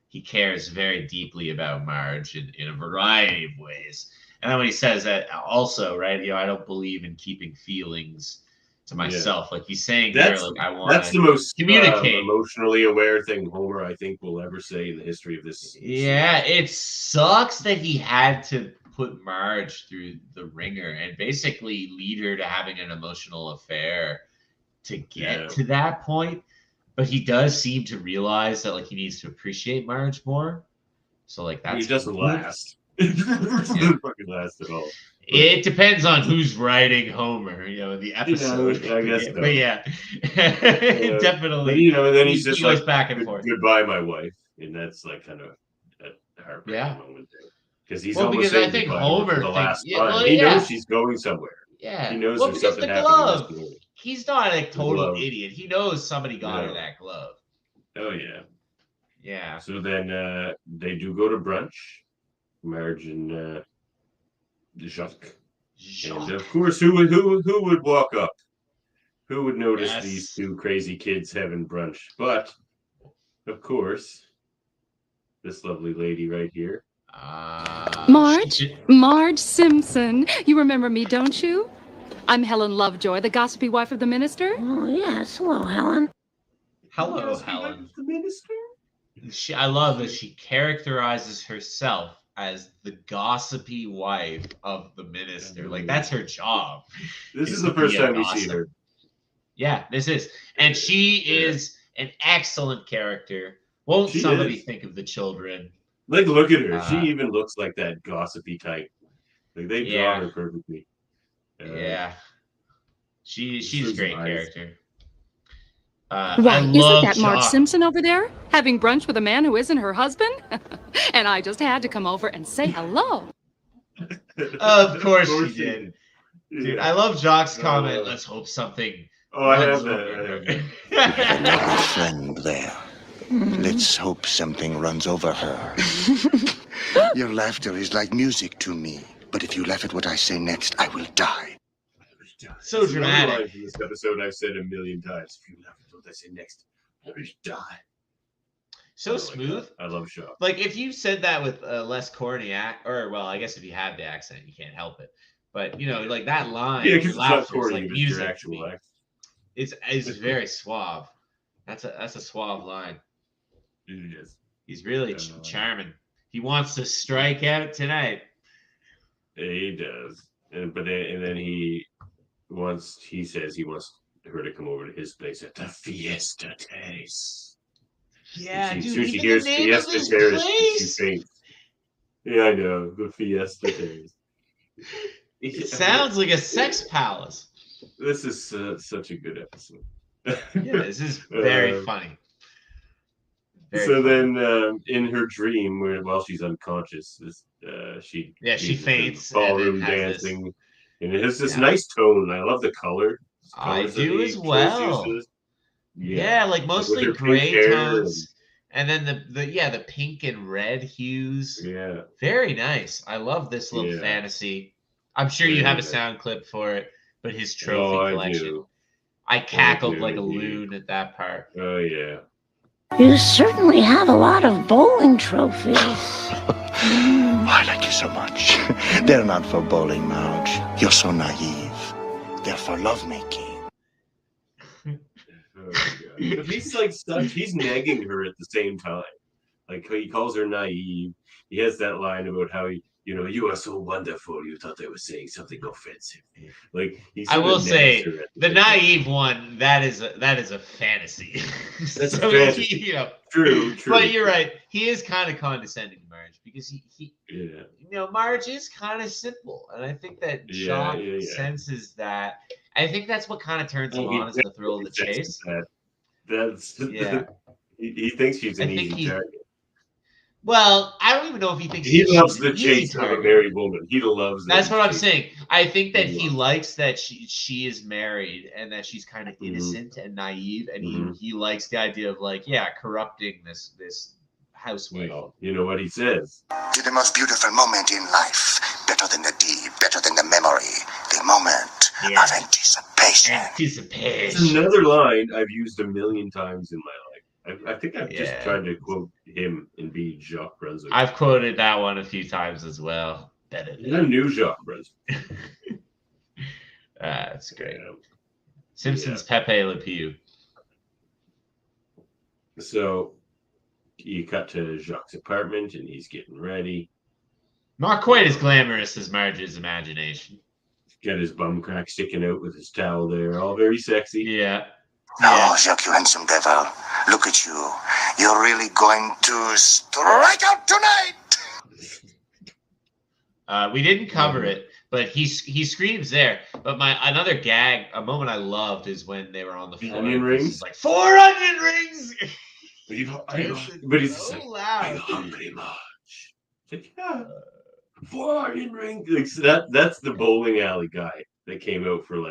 he cares very deeply about Marge in a variety of ways. And then when he says that, also, right? I don't believe in keeping feelings to myself, like he's saying there, like I want. That's the most communicate, emotionally aware thing Homer, I think, will ever say in the history of this. Yeah, it sucks that he had to put Marge through the ringer and basically lead her to having an emotional affair to get to that point. But he does seem to realize that he needs to appreciate Marge more. So that's he doesn't last. It doesn't fucking last at all. It depends on who's writing Homer, in the episode. I guess, but definitely. But, then he's just goes back and forth. Goodbye, my wife, and that's kind of a heartbreaking moment there. Because he's almost I think Homer for the last thinks, time. He knows she's going somewhere. Yeah, he knows there's something happening. Glove. He's not a total idiot. He knows somebody got her that glove. Oh yeah, yeah. So then they do go to brunch. Marge and Jacques. And of course, who would walk up? Who would notice these two crazy kids having brunch? But of course, this lovely lady right here. Marge Simpson. You remember me, don't you? I'm Helen Lovejoy, the gossipy wife of the minister. Oh, yes. Hello, Helen. Hello, Yes, he Helen. likes the minister. I love that she characterizes herself as the gossipy wife of the minister. Like that's her job. This is to the first be a time we see gossip. her. Yeah, this is, and she Yeah. is an excellent character. Won't She somebody is. think of the children? Like, look at her. She Uh, even looks like that gossipy type. Like they draw Yeah. her perfectly. Yeah, she's a those great eyes. character. I Why, isn't love that Marge Jock. Simpson over there having brunch with a man who isn't her husband? And I just had to come over and say hello. Of course she did. Dude, Yeah. I love Jock's comment. Let's hope something. Oh, I runs have that. over I have her." that. Like a friend there. Let's hope something runs over her. Your laughter is like music to me. But if you laugh at what I say next, I will die. So It's another dramatic. line from this episode I've said a million times. If you laugh at what I say next, I will die. So I like smooth. that. I love Shaw. Like if you said that with a less corny or well, I guess if you have the accent, you can't help it. But like that line, Yeah, your because it's not laughter is corny, like it's music your to actual me. accent. It's very suave. That's a suave line. It is. He's really charming. He wants to strike out tonight. He does. And then he says he wants her to come over to his place at the Fiesta Terrace. Yeah, As dude. soon as she Even hears the name of Fiesta this Terrace, she place. faints. Yeah, I know. The Fiesta Terrace. It sounds like a sex palace. This is such a good episode. Yeah, this is very funny. Very so funny. then, in her dream, while she's unconscious, she faints. ballroom and then has dancing, and it has this Yeah. nice tone. I love the color. I colors that do he as chose well. uses. Yeah, like with mostly her pink gray hair tones, and then the pink and red hues. Yeah, Very nice. I love this little Yeah. fantasy. I'm sure you Very have a nice. sound clip for it, but his trophy I collection. do. I cackled do like a indeed. loon at that part. Oh yeah. You certainly have a lot of bowling trophies. I like you so much. They're not for bowling, Marge. You're so naive. They're for lovemaking. Oh, my God. He's like he's nagging her at the same time. Like he calls her naive. He has that line about how you are so wonderful. You thought they were saying something offensive. Like I will say her at the same time. naive one. That is a fantasy. That's So, a fantasy. True. But you're right. He is kind of condescending to Marge because he Yeah. Marge is kind of simple, and I think that Yeah, Jock yeah. senses that. I think that's what kind of turns him on is the thrill of the chase. That's Yeah. he thinks she's an I think easy target. Well, I don't even know if he thinks He loves she's the an easy chase of a target. married woman. He loves that. That's what I'm chase. saying. I think that he loves likes that she is married and that she's kind of innocent and naive, and he likes the idea of corrupting this housewife. Well, you know what he says. To the most beautiful moment in life. Better than the deed, better than the memory. The moment of anticipation. It's another line I've used a million times in my life. I think I've just tried to quote him and be Jacques Brunswick. I've quoted that one a few times as well. I knew Jacques Brunswick. That's great. Simpsons Pepe Le Pew. So you cut to Jacques' apartment and he's getting ready. Not quite as glamorous as Marge's imagination. Got his bum crack sticking out with his towel there, all very sexy. Yeah. Oh, Jacques, you handsome devil. Look at you. You're really going to strike out tonight. We didn't cover it, but he screams there. But another gag, a moment I loved is when they were on the floor. Onion rings? He's like 4 onion rings. But he's so like, loud. I'm hungry, Marge. Like, yeah. 4 onion rings. Like, so that's the bowling alley guy that came out for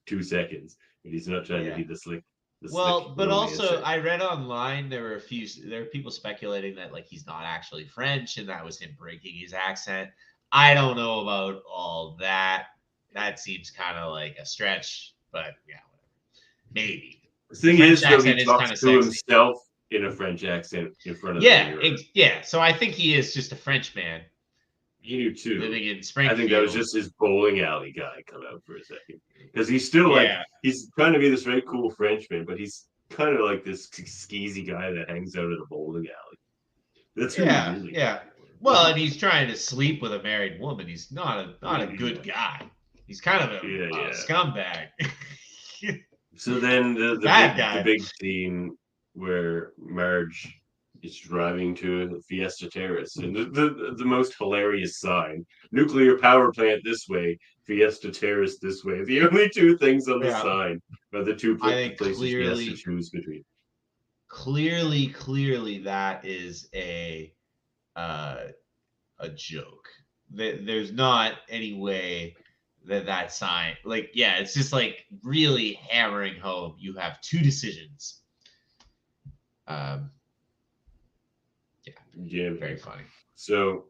2 seconds. But he's not trying to be the slick. Well, but also I read online there were people speculating that he's not actually French and that was him breaking his accent. I don't know about all that. That seems kind of like a stretch, but whatever. Maybe. The thing French is, though, he accent is talks kinda to sexy. himself in a French accent in front of the mirror. So I think he is just a French man. You do too. Living in I Springfield. think that was just his bowling alley guy come out for a second because he's still he's trying to be this very cool Frenchman, but he's kind of like this skeezy guy that hangs out at a bowling alley. That's who Yeah, he really yeah. Well, and he's trying to sleep with a married woman. He's not a good guy. He's kind of a scumbag. So then the big scene where Marge is driving to Fiesta Terrace, and the most hilarious sign: nuclear power plant this way, Fiesta Terrace this way. The only two things on the sign are the two places he has to choose between. Clearly, that is a joke. There's not any way that sign, like, yeah, it's just like really hammering home. You have two decisions. Yeah, very funny. So,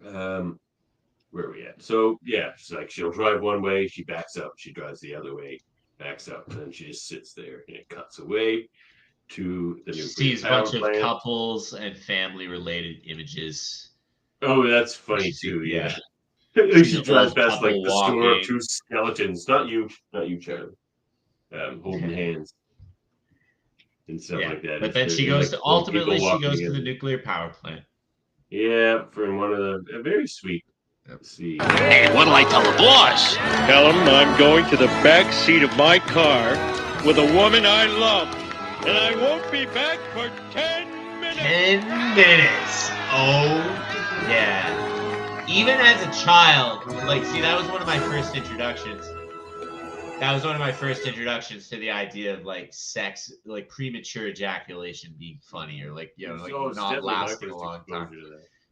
where are we at? So yeah, it's like she'll drive one way, she backs up, she drives the other way, backs up, and then she just sits there, and it cuts away to the nuclear sees a power bunch plant. of couples and family related images. Oh, that's funny too. Yeah. She drives past like the store of two skeletons. Not you, Charlie. Holding hands and stuff like that. But then she goes to ultimately she goes to the nuclear power plant. Yeah, for one of the very sweet. Let's see. Hey, what'll I tell the boss? Tell him I'm going to the back seat of my car with a woman I love, and I won't be back for 10 minutes. 10 minutes. Oh, yeah. Even as a child, like, see, that was one of my first introductions. That was one of my first introductions to the idea of like sex, like premature ejaculation being funny, or like, you know, like not lasting a long time.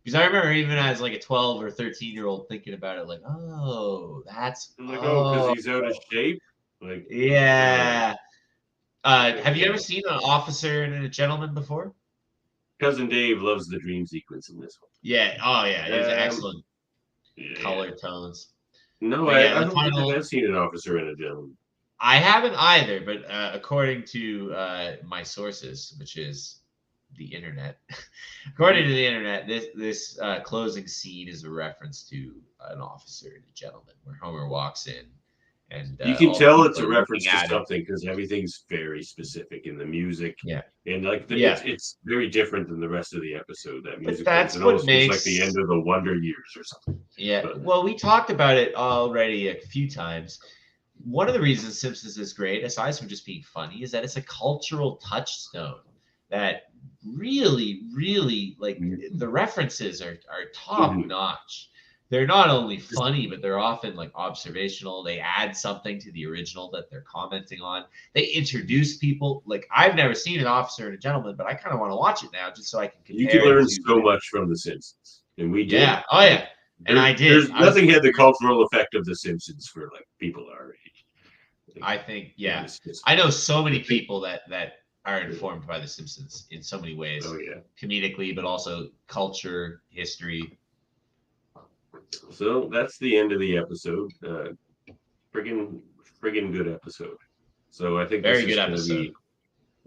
Because I remember even as like a 12 or 13-year-old thinking about it, like, oh, that's like, because he's out of shape. Like, yeah. Have you ever seen An Officer and a Gentleman before? Cousin Dave loves the dream sequence in this one. Yeah. Oh, yeah. It's excellent color tones. No, I don't think I've seen An Officer and a Gentleman. I haven't either, but according to my sources, which is the internet, according to the internet, this closing scene is a reference to An Officer and a Gentleman, where Homer walks in. And you can tell it's a reference to something because everything's very specific in the music. Yeah. And like it's very different than the rest of the episode. That music, that's it what makes like the end of the Wonder Years or something. Yeah. But, well, we talked about it already a few times. One of the reasons Simpsons is great, aside from just being funny, is that it's a cultural touchstone that really, really, like, the references are top notch. They're not only funny, but they're often like observational. They add something to the original that they're commenting on. They introduce people. Like, I've never seen An Officer and a Gentleman, but I kind of want to watch it now just so I can compare. You can learn so much from The Simpsons, and we did. Yeah. Oh yeah. And I did. Nothing had the cultural effect of The Simpsons for like people our age. Like, I think, yeah. I know so many people that are informed by The Simpsons in so many ways. Oh yeah. Comedically, but also culture, history. So that's the end of the episode. Friggin' good episode. So I think very this is going to be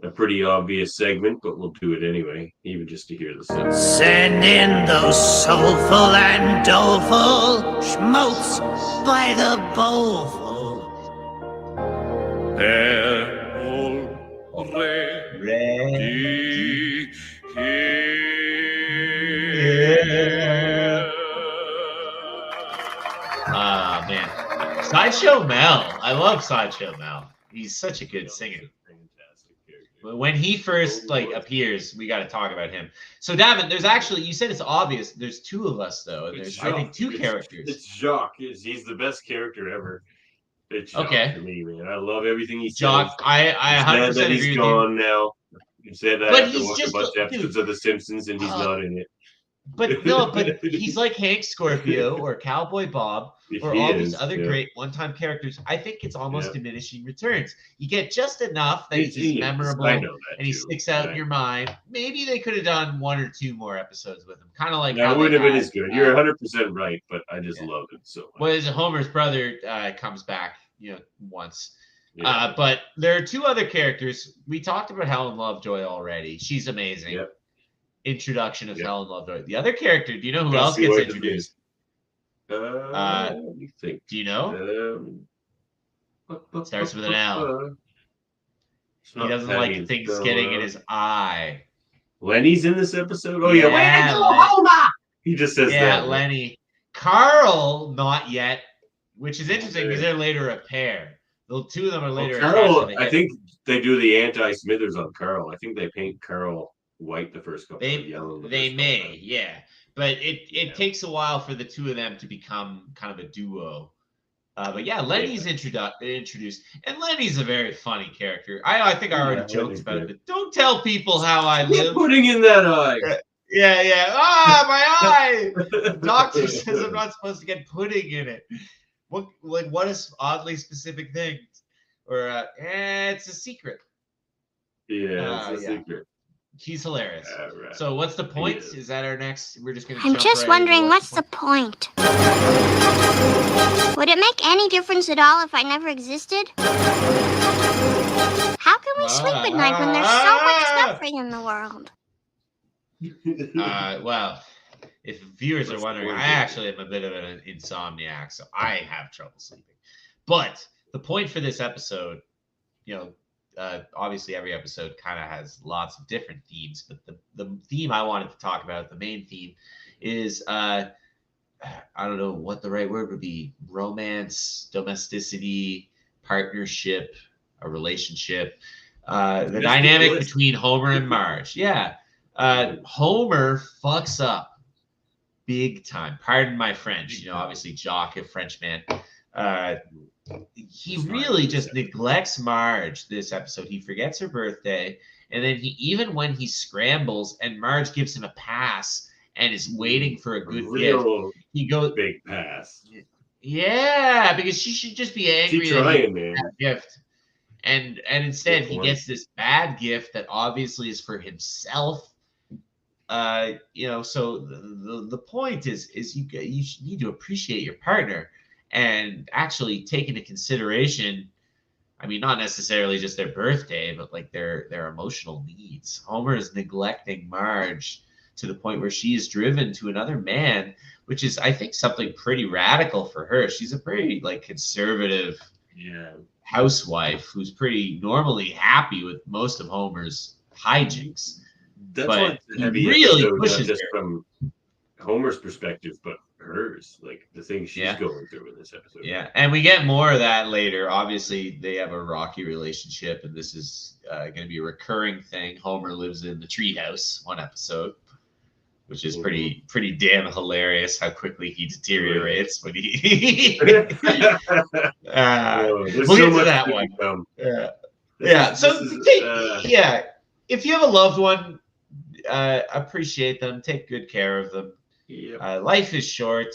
a pretty obvious segment, but we'll do it anyway, even just to hear the sound. Send in those soulful and doleful schmaltz by the bowlful. They're already here. Man. Sideshow Mel. I love Sideshow Mel. He's such a good singer. When he first appears, we got to talk about him. So Davan, there's actually, you said it's obvious. There's two of us though. There's I think two characters. It's Jacques. He's the best character ever. It's Jacques for me, man. I love everything he says. Jacques, I 100% agree with you. He's gone now. He said I have to watch a bunch of episodes of The Simpsons, and he's not in it. But no, but he's like Hank Scorpio or Cowboy Bob or all these other great one-time characters. I think it's almost diminishing returns. You get just enough that he's just memorable and he sticks out in your mind. Maybe they could have done one or two more episodes with him, kind of like that would have been as good. You're 100% right, but I just love him so much. Well, as Homer's brother comes back, once. But there are two other characters. We talked about Helen Lovejoy already. She's amazing. Yep. Introduction of Helen Lovejoy. The other character, do you know who else gets introduced? Let me think. Do you know? Starts with an L. He doesn't like things getting in his eye. Lenny's in this episode? Oh, Yeah, way to go, Homer! He just says that. Yeah, Lenny. Carl, not yet, which is interesting because they're later a pair. The two of them are later. Carl, I think they do the anti-Smithers on Carl. I think they paint Carl white the first couple. Yellow. They may, yeah, but it takes a while for the two of them to become kind of a duo. But yeah, Lenny's introduced, and Lenny's a very funny character. I think I already joked about it. But don't tell people how I live. Putting in that eye. Yeah. Ah, my eye. The doctor says I'm not supposed to get pudding in it. What is oddly specific thing? Or it's a secret. Yeah, it's a secret. He's hilarious. Right. So what's the point? Is that our next? We're just gonna. I'm just wondering, what's the point? Would it make any difference at all if I never existed? How can we sleep at night when there's so much suffering in the world? Well, if viewers are wondering, I actually am a bit of an insomniac, so I have trouble sleeping. But the point for this episode, obviously every episode kind of has lots of different themes, but the theme I wanted to talk about, the main theme, is I don't know what the right word would be: romance, domesticity, partnership, a relationship, the dynamic between Homer and Marge. Yeah. Homer fucks up big time. Pardon my French. Obviously Jock, a Frenchman. He really just neglects Marge this episode. He forgets her birthday, and then even when he scrambles and Marge gives him a pass and is waiting for a good gift, he goes big pass. Yeah, because she should just be angry trying, man. Gift. And instead he gets this bad gift that obviously is for himself. So the point is you need to appreciate your partner and actually take into consideration, I mean, not necessarily just their birthday, but like their emotional needs. Homer is neglecting Marge to the point where she is driven to another man, which is, I think, something pretty radical for her. She's a pretty conservative housewife who's pretty normally happy with most of Homer's hijinks. That's but why he really pushes just her. from Homer's perspective, but hers, like the things she's going through in this episode. Yeah, and we get more of that later. Obviously, they have a rocky relationship, and this is going to be a recurring thing. Homer lives in the treehouse one episode, which is pretty damn hilarious how quickly he deteriorates when he. We'll get to that one. Yeah. So if you have a loved one, appreciate them, take good care of them. Life is short.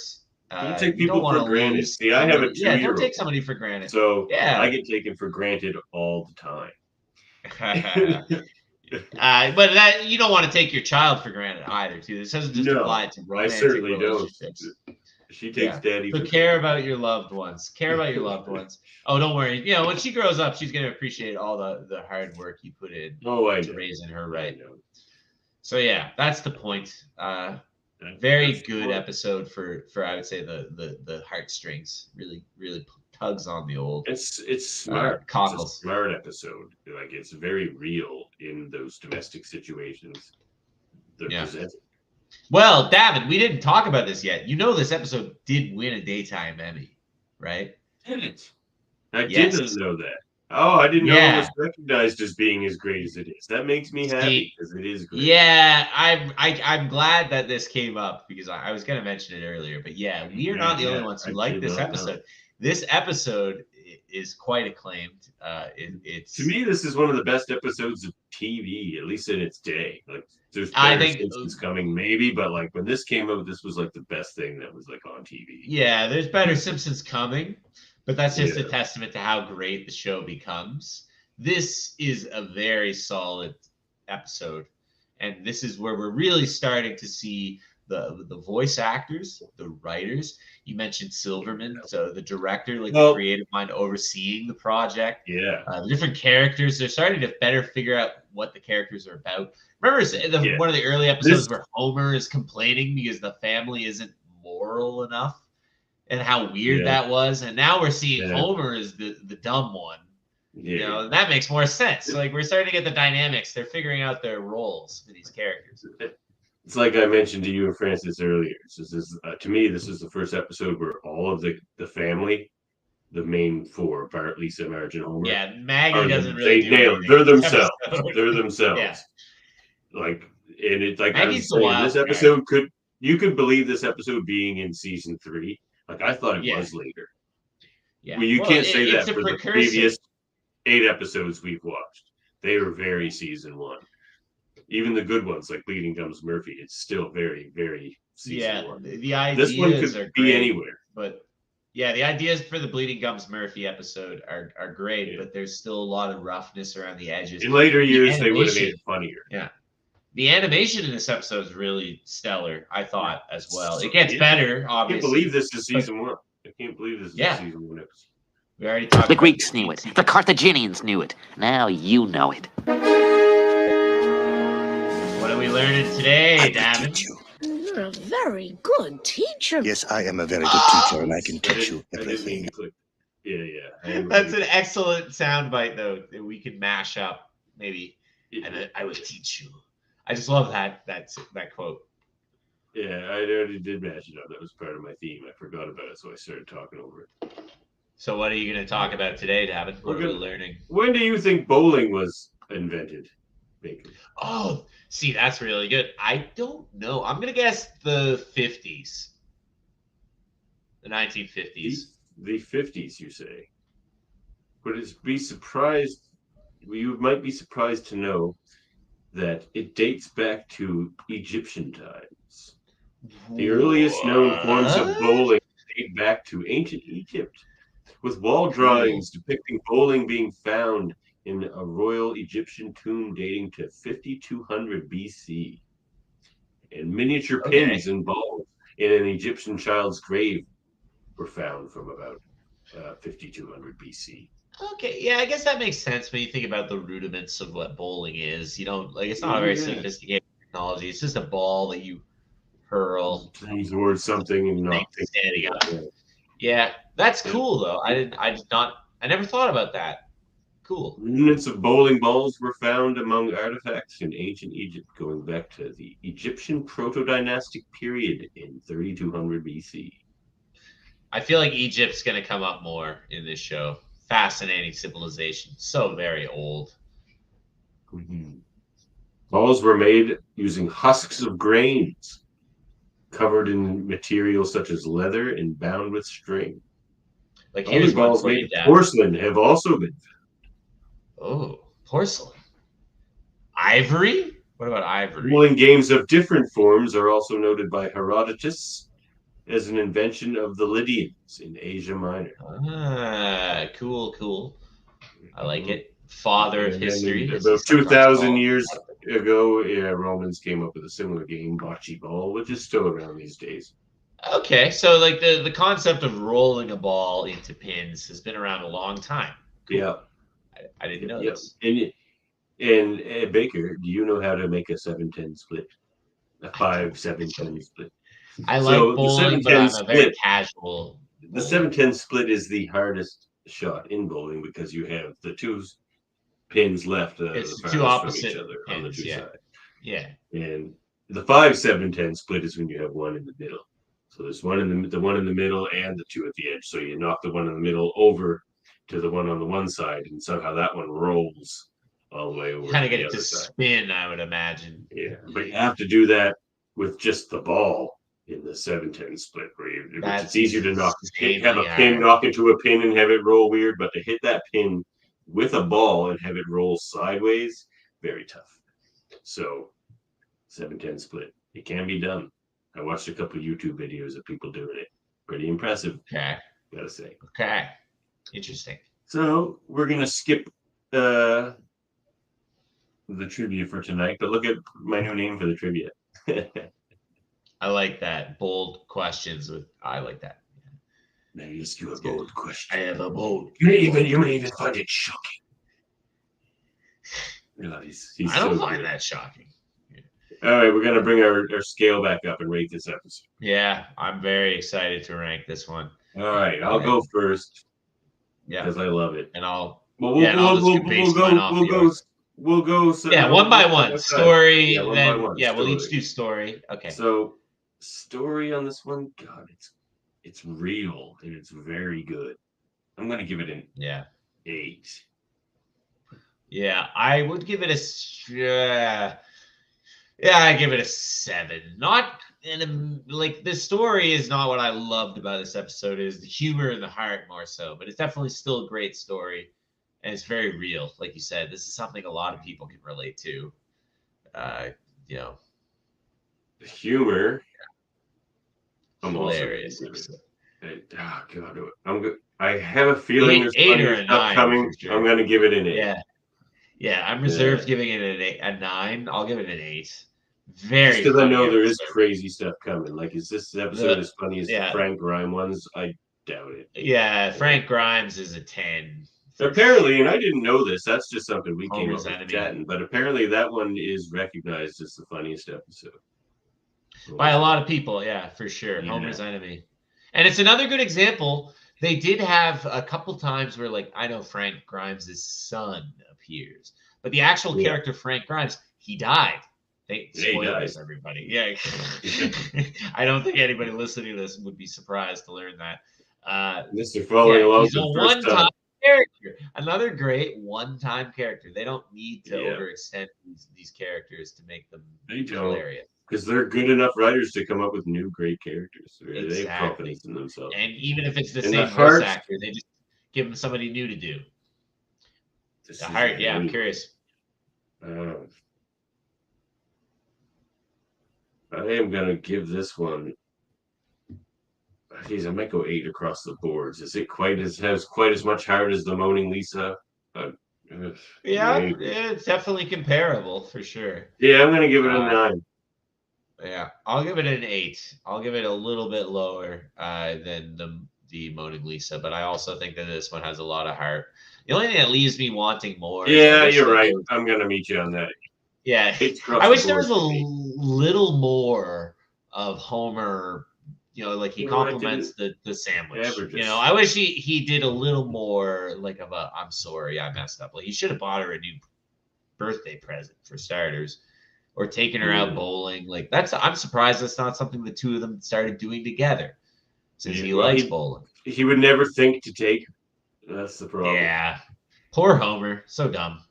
Don't take people for granted. See, I have a 2-year-old. Don't take somebody for granted. So I get taken for granted all the time. But that you don't want to take your child for granted either, too. This doesn't just apply to romantic I certainly relationships. don't. She takes daddy. So care about your loved ones. Care about your loved ones. Oh, don't worry. When she grows up, she's going to appreciate all the hard work you put in to raising her right. So yeah, that's the point. Very good episode for I would say the heartstrings. Really tugs on the old. It's smart. Cockles. It's a smart episode. Like it's very real in those domestic situations they're presented. Well, Davan, we didn't talk about this yet. This episode did win a daytime Emmy, right? Did it? I didn't know that. Oh, I didn't know it was recognized as being as great as it is. That makes me happy because it is great. Yeah, I'm glad that this came up because I was going to mention it earlier. But we are not the only ones who like this episode. Know. This episode is quite acclaimed. It's to me, this is one of the best episodes of TV, at least in its day. Like, there's Simpsons coming, maybe, but like when this came out, this was like the best thing that was like on TV. Yeah, there's better Simpsons coming. But that's just a testament to how great the show becomes. This is a very solid episode. And this is where we're really starting to see the voice actors, the writers. You mentioned Silverman, so the director, the creative mind overseeing the project. Yeah. The different characters, they're starting to better figure out what the characters are about. Remember one of the early episodes where Homer is complaining because the family isn't moral enough? And how weird that was. And now we're seeing Homer as the dumb one. Yeah. You know, that makes more sense. Like we're starting to get the dynamics. They're figuring out their roles for these characters. It's like I mentioned to you and Francis earlier. This is to me, this is the first episode where all of the family, the main four, apart Lisa, Marge, and Homer. Yeah, Maggie doesn't really They do nail it. anything They're in this themselves. episode. They're themselves. Yeah. Like, and it's like Maggie's the I was saying, wild this card. episode you could believe this episode being in season 3. Like I thought it was later. Yeah. Well, you can't say it's that a for the precursor. previous 8 episodes we've watched. They were very season 1. Even the good ones like Bleeding Gums Murphy, it's still very, very season 1. The ideas This one could are be great, anywhere. But yeah, the ideas for the Bleeding Gums Murphy episode are great, but there's still a lot of roughness around the edges. In later years, they would have made it funnier. Yeah. The animation in this episode is really stellar, I thought, as well. It gets better, obviously. I can't believe this is season 1. I can't believe this is a season 1 episode. We already talked The about Greeks knew it. The Carthaginians knew it. Now you know it. What are we learning today, Davan? You're a very good teacher. Yes, I am a very good teacher, and I can teach you everything. Yeah. That's an excellent soundbite, though, that we can mash up, maybe. And I will teach you. I just love that quote. Yeah, I already did match it up. That was part of my theme. I forgot about it, so I started talking over it. So what are you going to talk about today, Davan? What are we learning? When do you think bowling was invented, Baker? Oh, see, that's really good. I don't know. I'm going to guess the 50s. The 1950s. The 50s, you say? But you might be surprised to know that it dates back to Egyptian times. The earliest known forms of bowling date back to ancient Egypt, with wall drawings depicting bowling being found in a royal Egyptian tomb dating to 5200 BC. And miniature pins and balls in an Egyptian child's grave were found from about 5200 BC. Okay, yeah, I guess that makes sense when you think about the rudiments of what bowling is. You don't it's not a very sophisticated technology. It's just a ball that you hurl towards something and not standing up. Yeah, that's cool though. I never thought about that. Cool. Remnants of bowling balls were found among artifacts in ancient Egypt going back to the Egyptian proto-dynastic period in 3200 BC. I feel like Egypt's going to come up more in this show. Fascinating civilization. So very old. Mm-hmm. Balls were made using husks of grains, covered in materials such as leather and bound with string. Like other balls made of porcelain have also been found. Oh, porcelain. Ivory? What about ivory? Bowling games of different forms are also noted by Herodotus as an invention of the Lydians in Asia Minor. Ah, cool. I like it. Father of history. About 2,000 years ago, Romans came up with a similar game, bocce ball, which is still around these days. Okay, so like the concept of rolling a ball into pins has been around a long time. Cool. Yeah. I didn't know this. And Baker, do you know how to make a 7-10 split? A 5-7-10 split? I like bowling, but I'm a very casual. The 7-10 split is the hardest shot in bowling because you have the two pins left it's the two opposite from each other pins, on the two sides. Yeah. And the 5-7-10 split is when you have one in the middle. So there's one in the one in the middle and the two at the edge. So you knock the one in the middle over to the one on the one side, and somehow that one rolls all the way over. Kind of get it to spin, I would imagine. Yeah, but you have to do that with just the ball in the 7-10 split, where it's easier to have a pin knock into a pin and have it roll weird, but to hit that pin with a ball and have it roll sideways, very tough. So 7-10 split, it can be done. I watched a couple of YouTube videos of people doing it. Pretty impressive. Okay. Gotta say. Okay. Interesting. So we're gonna skip the trivia for tonight, but look at my new name for the trivia. I like that. Bold questions I like that. Let me ask you a bold question. I have a bold. You may even find it shocking. I don't find that shocking. All right, we're gonna bring our scale back up and rate this episode. Yeah, I'm very excited to rank this one. All right, I'll go first. Yeah, because I love it. And I'll Well, Yeah, and I'll just base mine off yours. We'll go. Yeah, one by one. Story. Yeah, one then by one. yeah, we'll each Story. do story. Okay. So, story on this one, God, it's real and it's very good. I'm gonna give it an 8. Yeah, I would give it I give it a 7. Not like the story is not what I loved about this episode. Is the humor and the heart more so, but it's definitely still a great story, and it's very real. Like you said, this is something a lot of people can relate to. You know, The humor. I'm hilarious. Oh God, I'm good. I have a feeling there's eight or funny a stuff 9 coming. for sure. I'm gonna give it an 8. Yeah. I'm reserved giving it a 9. I'll give it an 8. Very. Because I know there is episode. crazy stuff coming. Like, is this episode as funny as the Frank Grimes ones? I doubt it. Yeah, Frank Grimes is a 10. Apparently, and I didn't know this. That's just something we came Homer's up with Enemy. chatting. But apparently, that one is recognized as the funniest episode By a lot of people, yeah, for sure. Yeah. Homer's Enemy. And it's another good example. They did have a couple times where, like, I know Frank Grimes' son appears, but the actual character Frank Grimes, he died. Spoilers, everybody. Yeah. I don't think anybody listening to this would be surprised to learn that. Mr. Following along he's a the first one-time time. character. Another great one-time character. They don't need to overextend these characters to make them hilarious. Because they're good enough writers to come up with new great characters. Exactly. They have confidence in themselves. And even if it's the same voice actor, they just give them somebody new to do. The heart, I'm curious. I am gonna give this one. Geez, I might go 8 across the boards. Is it has quite as much heart as the Moaning Lisa? It's definitely comparable for sure. Yeah, I'm gonna give it a 9. Yeah, I'll give it an 8. I'll give it a little bit lower than the Moaning Lisa, but I also think that this one has a lot of heart. The only thing that leaves me wanting more. Yeah, you're right. I'm gonna meet you on that. Yeah, I wish there was a little more of Homer. You know, like he compliments the sandwich. Averages. You know, I wish he did a little more like of a I'm sorry I messed up. Like he should have bought her a new birthday present for starters, or taken her out bowling. Like I'm surprised that's not something the two of them started doing together, since he likes bowling. He would never think to take her. That's the problem. Yeah, poor Homer, so dumb.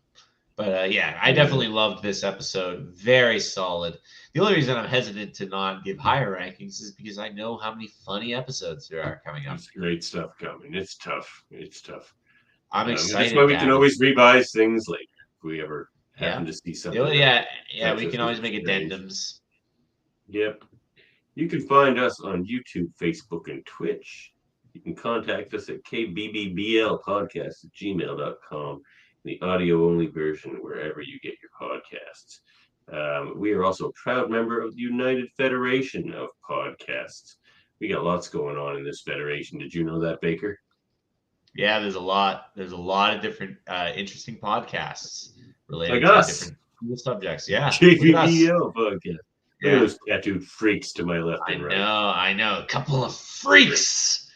But I definitely loved this episode. Very solid. The only reason I'm hesitant to not give higher rankings is because I know how many funny episodes there are coming up. There's great stuff coming. It's tough. I'm excited. That's why we can always revise things later if we ever happen to see something. We can always make addendums. Yep. You can find us on YouTube, Facebook, and Twitch. You can contact us at kbbbl.podcast@gmail.com. The audio-only version wherever you get your podcasts. We are also a proud member of the United Federation of Podcasts. We got lots going on in this federation. Did you know that, Baker? Yeah, there's a lot. There's a lot of different interesting podcasts related like to us. different cool subjects. Yeah, KBBBL podcast. Yeah. Those tattooed freaks to my left and right. I know. A couple of freaks.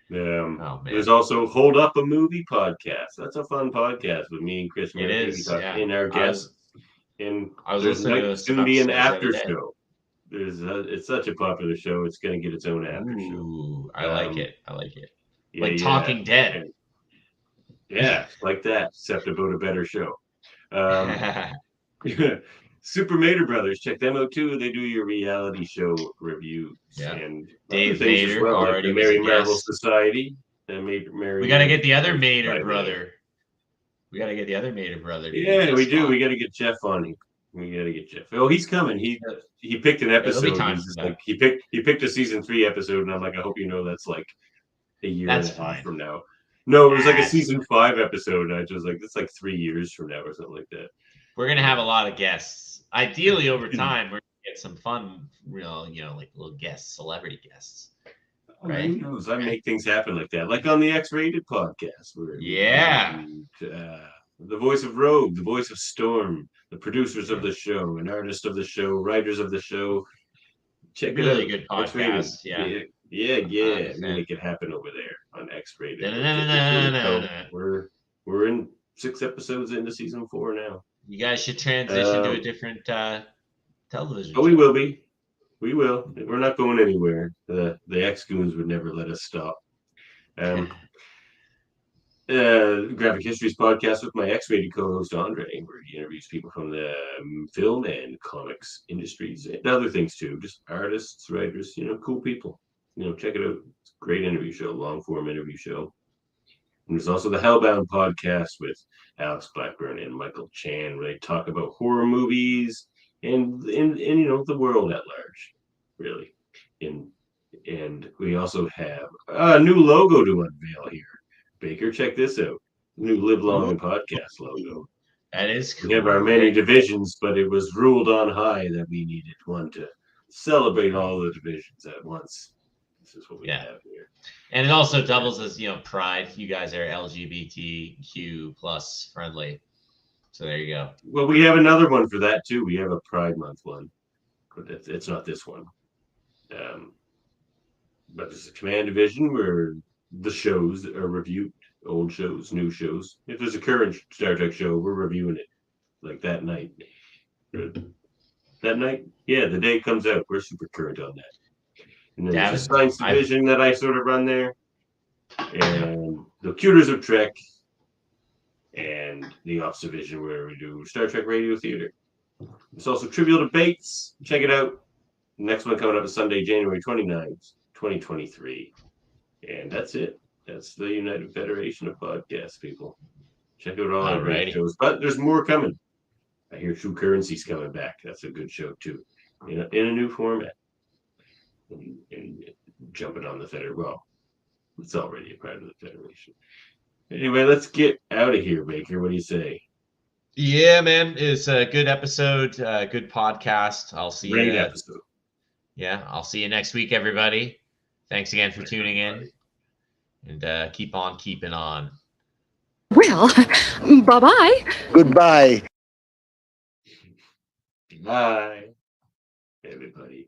There's also Hold Up a Movie podcast. That's a fun podcast with me and Chris. It is. And our guests. And I was there's listening to going to be an after the other day. show. It's such a popular show. It's going to get its own after show. I like it. Like Talking Dead. Yeah, like that, except about a better show. Super Mater Brothers, check them out too. They do your reality show reviews and Dave other things Mater as well, like already the was a Mary Marvel guest. Society. We got to get the other Mater brother. We got to get the other Mater brother. Yeah, we do. We got to get Jeff on here. We got to get Jeff. Oh, he's coming. He picked an episode. He picked a season 3 episode, and I'm like, I hope you know that's like a year and a half from now. No, it was like a season 5 episode, and I was like, it's like 3 years from now or something like that. We're gonna have a lot of guests. Ideally, over time, we're gonna get some fun, like little guests, celebrity guests. Right? Who knows? I make things happen like that, like on the X-Rated podcast. The voice of Rogue, the voice of Storm, the producers of the show, an artist of the show, writers of the show. Check it out. Really good podcast. Yeah. We make it happen over there. on X-rated. No. So we're in 6 episodes into season 4 now. You guys should transition to a different television show. We will be. We will. We're not going anywhere. The X-Goons would never let us stop. Graphic Histories podcast with my X-rated co-host Andre, where he interviews people from the film and comics industries and other things too, just artists, writers, cool people. Check it out. It's a great interview show, long-form interview show. And there's also the Hellbound podcast with Alex Blackburn and Michael Chan, where they talk about horror movies and the world at large, really. And we also have a new logo to unveil here. Baker, check this out. New Live Long and Podcast logo. That is cool. We have our many divisions, but it was ruled on high that we needed one to celebrate all the divisions at once. This is what we have here. And it also doubles as, Pride. You guys are LGBTQ plus friendly. So there you go. Well, we have another one for that too. We have a Pride Month one, but it's not this one. But it's a command division where the shows are reviewed, old shows, new shows. If there's a current Star Trek show, we're reviewing it like that night. That night? Yeah, the day it comes out, we're super current on that. And then there's a science division that I sort of run there. And the Cuters of Trek. And the Ops division where we do Star Trek Radio Theater. There's also Trivial Debates. Check it out. Next one coming up is Sunday, January 29th, 2023. And that's it. That's the United Federation of Podcasts, people. Check out all our great shows. But there's more coming. I hear True Currency's coming back. That's a good show, too. In a new format. And jumping on the Federation. Well, it's already a part of the Federation. Anyway, let's get out of here, Baker. What do you say? Yeah, man. It's a good episode, good podcast. I'll see you. Great episode. Yeah, I'll see you next week, everybody. Thanks again for tuning in. And keep on keeping on. Well, bye-bye. Goodbye. Bye, everybody.